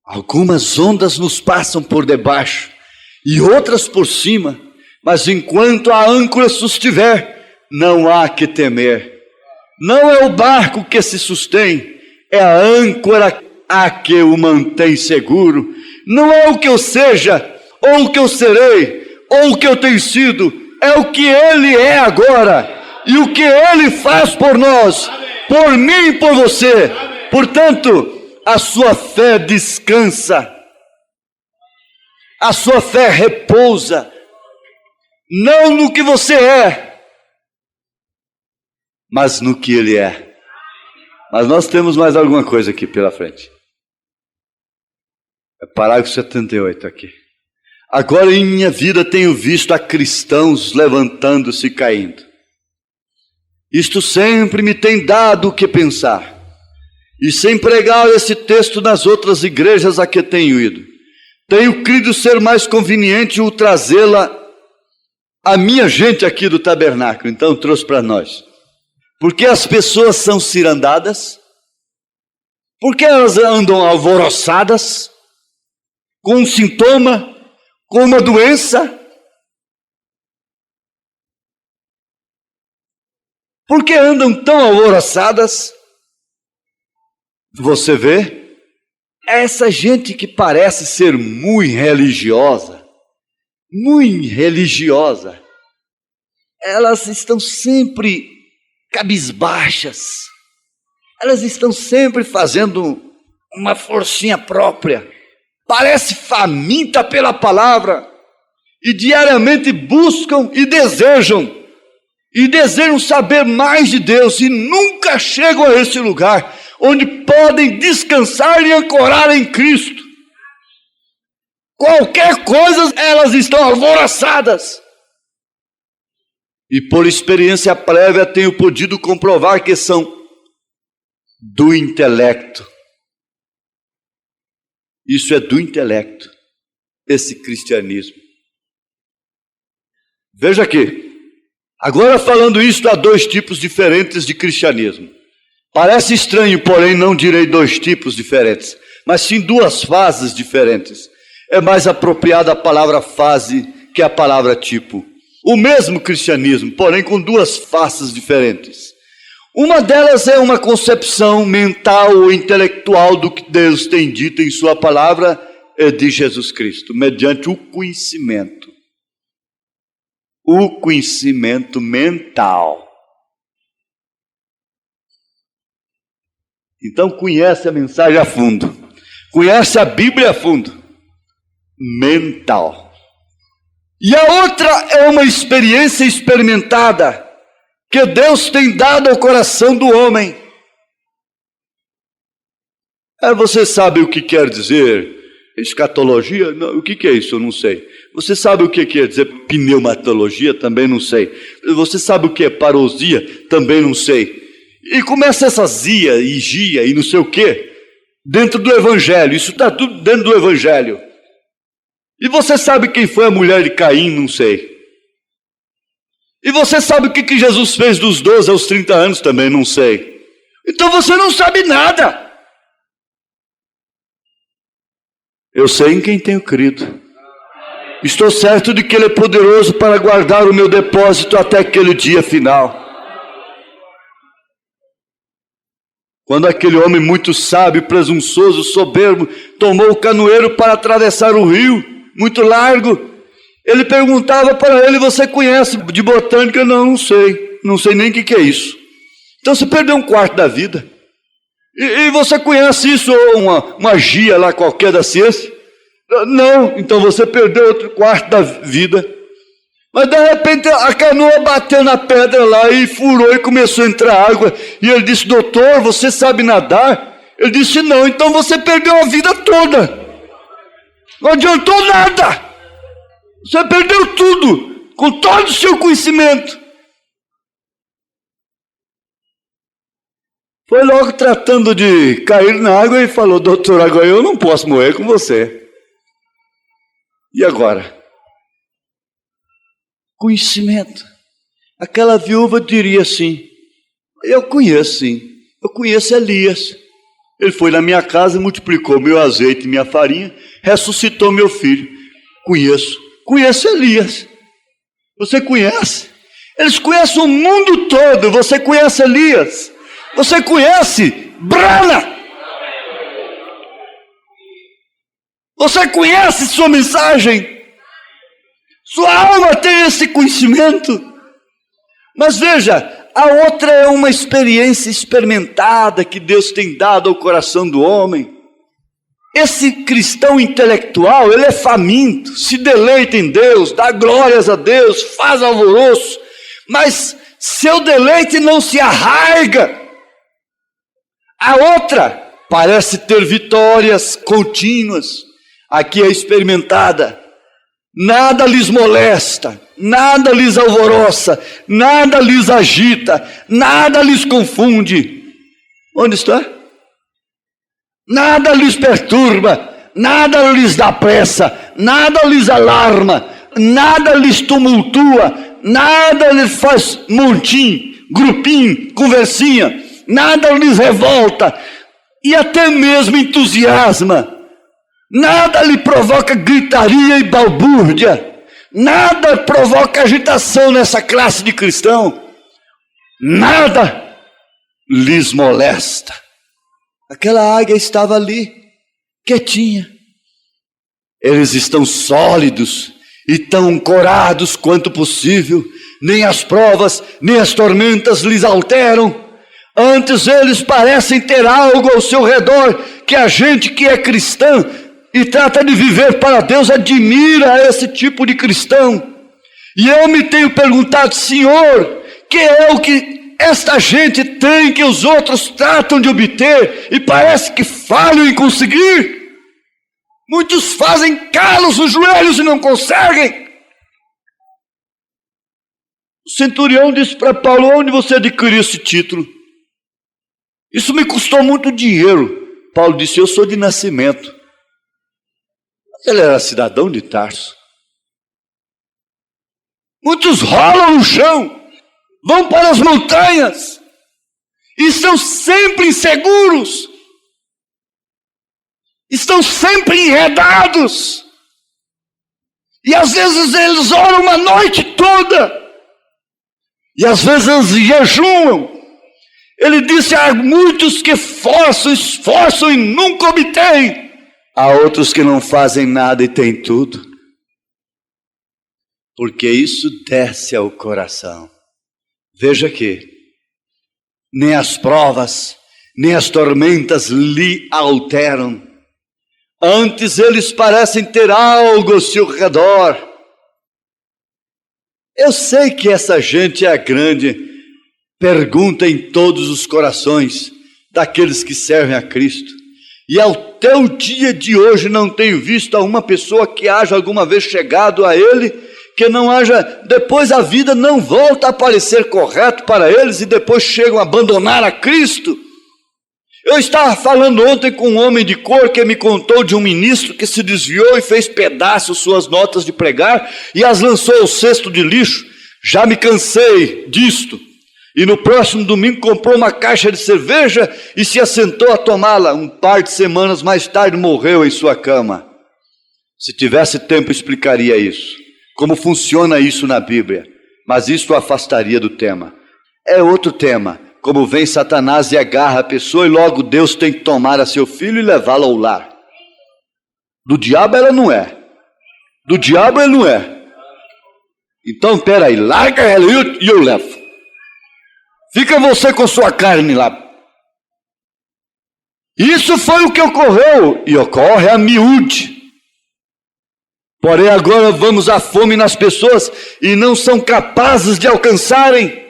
Algumas ondas nos passam por debaixo e outras por cima, mas enquanto a âncora estiver, não há que temer. Não é o barco que se sustém, é a âncora a que o mantém seguro. Não é o que eu seja, ou o que eu serei, ou o que eu tenho sido, é o que Ele é agora, e o que Ele faz por nós, por mim e por você. Portanto, a sua fé descansa, a sua fé repousa, não no que você é, mas no que Ele é. Mas nós temos mais alguma coisa aqui pela frente. É parágrafo 78 aqui. Agora em minha vida tenho visto a cristãos levantando-se e caindo. Isto sempre me tem dado o que pensar. E sem pregar esse texto nas outras igrejas a que tenho ido, tenho crido ser mais conveniente o trazê-la à minha gente aqui do tabernáculo. Então trouxe para nós. Porque as pessoas são cirandadas? Porque elas andam alvoroçadas? Com um sintoma? Com uma doença? Por que andam tão alvoroçadas? Você vê? Essa gente que parece ser muito religiosa, elas estão sempre cabisbaixas, elas estão sempre fazendo uma forcinha própria, parece faminta pela palavra, e diariamente buscam e desejam saber mais de Deus, e nunca chegam a esse lugar, onde podem descansar e ancorar em Cristo. Qualquer coisa, elas estão alvoroçadas. E por experiência prévia tenho podido comprovar que são do intelecto. Isso é do intelecto, esse cristianismo. Veja aqui, agora falando isto, há dois tipos diferentes de cristianismo. Parece estranho, porém não direi dois tipos diferentes, mas sim duas fases diferentes. É mais apropriada a palavra fase que a palavra tipo. O mesmo cristianismo, porém com duas faces diferentes. Uma delas é uma concepção mental ou intelectual do que Deus tem dito em sua palavra de Jesus Cristo, mediante o conhecimento. O conhecimento mental. Então conhece a mensagem a fundo, conhece a Bíblia a fundo, mental. E a outra é uma experiência experimentada que Deus tem dado ao coração do homem. Você sabe o que quer dizer escatologia? Não, o que é isso? Eu não sei. Você sabe o que quer dizer pneumatologia? Também não sei. Você sabe o que é parousia? Também não sei. E começa essa zia e gia e não sei o que dentro do Evangelho. Isso está tudo dentro do Evangelho. E você sabe quem foi a mulher de Caim? Não sei. E você sabe o que Jesus fez dos 12 aos 30 anos? Também não sei. Então você não sabe nada. Eu sei em quem tenho crido. Estou certo de que Ele é poderoso para guardar o meu depósito até aquele dia final. Quando aquele homem muito sábio, presunçoso, soberbo, tomou o canoeiro para atravessar o rio, muito largo, ele perguntava para ele: você conhece de botânica? Não, não sei. Não sei nem o que é isso. Então você perdeu um quarto da vida. E você conhece isso, ou uma magia lá qualquer da ciência? Não, então você perdeu outro quarto da vida. Mas de repente a canoa bateu na pedra lá e furou e começou a entrar água. E ele disse: doutor, você sabe nadar? Ele disse: não, então você perdeu a vida toda. Não adiantou nada. Você perdeu tudo, com todo o seu conhecimento. Foi logo tratando de cair na água e falou: doutor, agora eu não posso morrer com você. E agora? Conhecimento. Aquela viúva diria assim: eu conheço sim, eu conheço Elias. Ele foi na minha casa, multiplicou meu azeite e minha farinha, ressuscitou meu filho. Conheço Elias. Você conhece? Eles conhecem o mundo todo. Você conhece Elias? Você conhece Brana? Você conhece sua mensagem? Sua alma tem esse conhecimento. Mas veja, a outra é uma experiência experimentada que Deus tem dado ao coração do homem. Esse cristão intelectual, ele é faminto, se deleita em Deus, dá glórias a Deus, faz alvoroço, mas seu deleite não se arraiga. A outra parece ter vitórias contínuas. Aqui é experimentada. Nada lhes molesta, nada lhes alvoroça, nada lhes agita, nada lhes confunde. Onde está? Nada lhes perturba, nada lhes dá pressa, nada lhes alarma, nada lhes tumultua, nada lhes faz montim, grupinho, conversinha, nada lhes revolta e até mesmo entusiasma. Nada lhe provoca gritaria e balbúrdia, nada provoca agitação nessa classe de cristão, nada lhes molesta. Aquela águia estava ali, quietinha. Eles estão sólidos e tão ancorados quanto possível, nem as provas, nem as tormentas lhes alteram. Antes eles parecem ter algo ao seu redor que a gente que é cristã e trata de viver para Deus admira esse tipo de cristão. E eu me tenho perguntado: Senhor, que é o que esta gente tem que os outros tratam de obter e parece que falham em conseguir? Muitos fazem calos nos joelhos e não conseguem. O centurião disse para Paulo: onde você adquiriu esse título? Isso me custou muito dinheiro. Paulo disse: eu sou de nascimento. Ele era cidadão de Tarso. Muitos rolam no chão, vão para as montanhas e estão sempre inseguros, estão sempre enredados, e às vezes eles oram uma noite toda, e às vezes eles jejuam. Ele disse: há muitos que esforçam e nunca obtêm. Há outros que não fazem nada e têm tudo. Porque isso desce ao coração. Veja que nem as provas, nem as tormentas lhe alteram. Antes eles parecem ter algo ao seu redor. Eu sei que essa gente é a grande pergunta em todos os corações daqueles que servem a Cristo. E até o dia de hoje não tenho visto a uma pessoa que haja alguma vez chegado a Ele, que não haja, depois a vida não volta a parecer correto para eles e depois chegam a abandonar a Cristo. Eu estava falando ontem com um homem de cor que me contou de um ministro que se desviou e fez pedaços suas notas de pregar e as lançou ao cesto de lixo. Já me cansei disto. E no próximo domingo comprou uma caixa de cerveja e se assentou a tomá-la. Um par de semanas mais tarde morreu em sua cama. Se tivesse tempo explicaria isso, como funciona isso na Bíblia, mas isso o afastaria do tema. É outro tema, como vem Satanás e agarra a pessoa e logo Deus tem que tomar a seu filho e levá-lo ao lar. Do diabo ela não é, do diabo ele não é. Então peraí, larga ela e eu levo. Fica você com sua carne lá. Isso foi o que ocorreu e ocorre a miúde. Porém agora vamos à fome nas pessoas e não são capazes de alcançarem.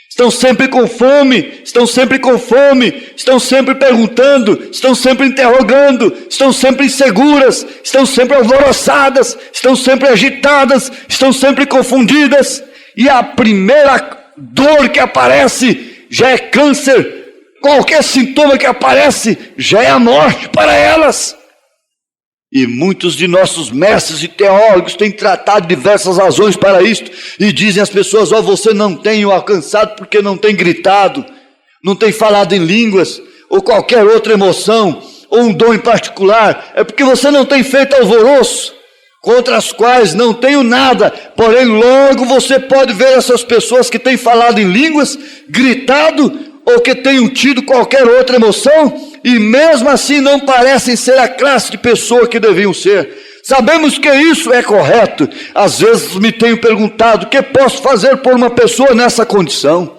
Estão sempre com fome, estão sempre com fome, estão sempre perguntando, estão sempre interrogando, estão sempre inseguras, estão sempre alvoroçadas, estão sempre agitadas, estão sempre confundidas. E a primeira dor que aparece já é câncer, qualquer sintoma que aparece já é a morte para elas. E muitos de nossos mestres e teólogos têm tratado diversas razões para isto e dizem às pessoas: você não tem o alcançado porque não tem gritado, não tem falado em línguas ou qualquer outra emoção ou um dom em particular, é porque você não tem feito alvoroço, contra as quais não tenho nada. Porém logo você pode ver essas pessoas que têm falado em línguas, gritado ou que tenham tido qualquer outra emoção e mesmo assim não parecem ser a classe de pessoa que deviam ser. Sabemos que isso é correto. Às vezes me tenho perguntado: o que posso fazer por uma pessoa nessa condição?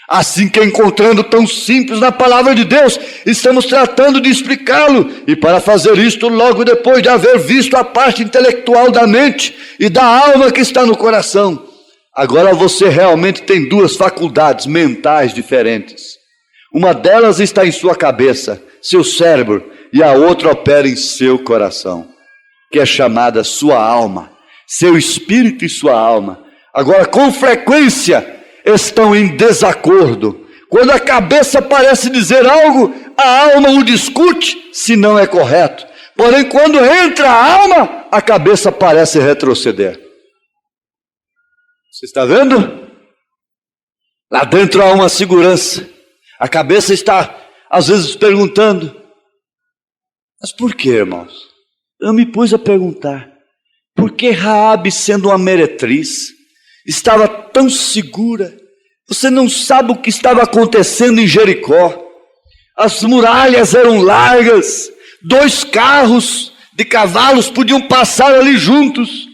Assim que encontrando tão simples na palavra de Deus, estamos tratando de explicá-lo, e para fazer isto logo depois de haver visto a parte intelectual da mente e da alma que está no coração. Agora você realmente tem duas faculdades mentais diferentes. Uma delas está em sua cabeça, seu cérebro, e a outra opera em seu coração, que é chamada sua alma, seu espírito e sua alma. Agora, com frequência, estão em desacordo. Quando a cabeça parece dizer algo, a alma o discute se não é correto. Porém, quando entra a alma, a cabeça parece retroceder. Você está vendo? Lá dentro há uma segurança. A cabeça está, às vezes, perguntando: mas por que, irmãos? Eu me pus a perguntar: por que Raabe, sendo uma meretriz, estava tão segura? Você não sabe o que estava acontecendo em Jericó. As muralhas eram largas, 2 carros de cavalos podiam passar ali juntos.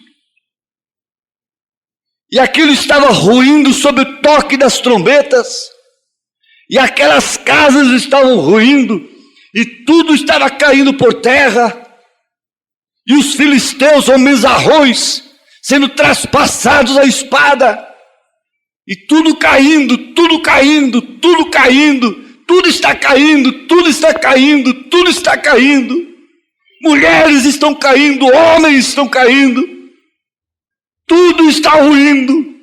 E aquilo estava ruindo sob o toque das trombetas. E aquelas casas estavam ruindo. E tudo estava caindo por terra. E os filisteus, homens arrões, sendo traspassados à espada. E tudo caindo, tudo caindo, tudo caindo. Tudo está caindo, tudo está caindo, tudo está caindo. Mulheres estão caindo, homens estão caindo. Tudo está ruindo.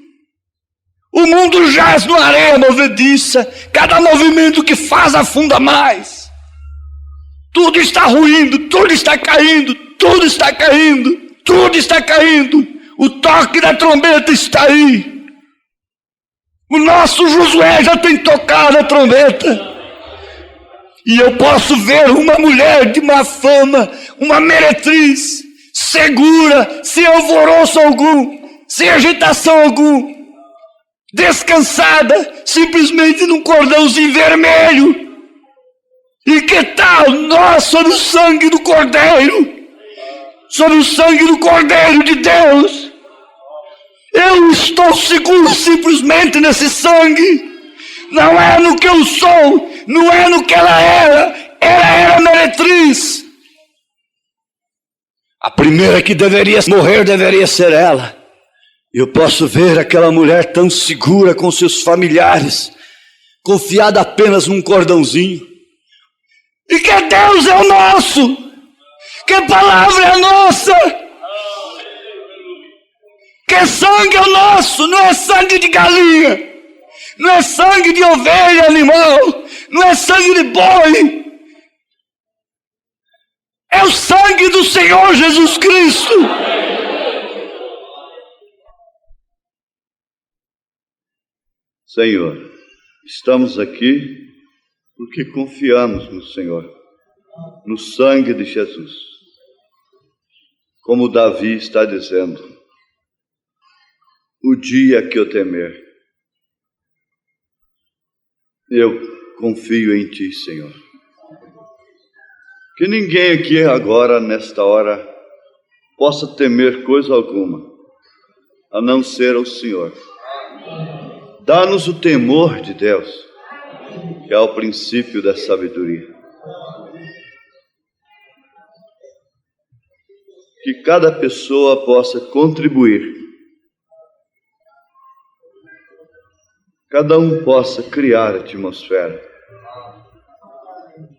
O mundo jaz na areia movediça. Cada movimento que faz afunda mais. Tudo está ruindo, tudo está caindo, tudo está caindo, tudo está caindo. O toque da trombeta está aí. O nosso Josué já tem tocado a trombeta. E eu posso ver uma mulher de má fama, uma meretriz, segura, sem alvoroço algum, sem agitação algum, descansada, simplesmente num cordãozinho vermelho. E que tal nós, sob o sangue do Cordeiro, sob o sangue do Cordeiro de Deus? Eu estou seguro simplesmente nesse sangue. Não é no que eu sou, não é no que ela era meretriz. A primeira que deveria morrer deveria ser ela. Eu posso ver aquela mulher tão segura com seus familiares, confiada apenas num cordãozinho. E que Deus é o nosso, que a palavra é a nossa, que sangue é o nosso, não é sangue de galinha, não é sangue de ovelha animal, não é sangue de boi, é o sangue do Senhor Jesus Cristo. Senhor, estamos aqui porque confiamos no Senhor, no sangue de Jesus. Como Davi está dizendo, o dia que eu temer, eu confio em Ti, Senhor. Que ninguém aqui agora, nesta hora, possa temer coisa alguma, a não ser o Senhor. Dá-nos o temor de Deus, que é o princípio da sabedoria. Que cada pessoa possa contribuir, cada um possa criar a atmosfera.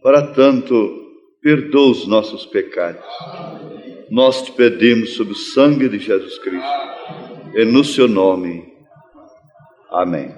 Para tanto, perdoa os nossos pecados. Nós te pedimos sob o sangue de Jesus Cristo, e no seu nome. Amém.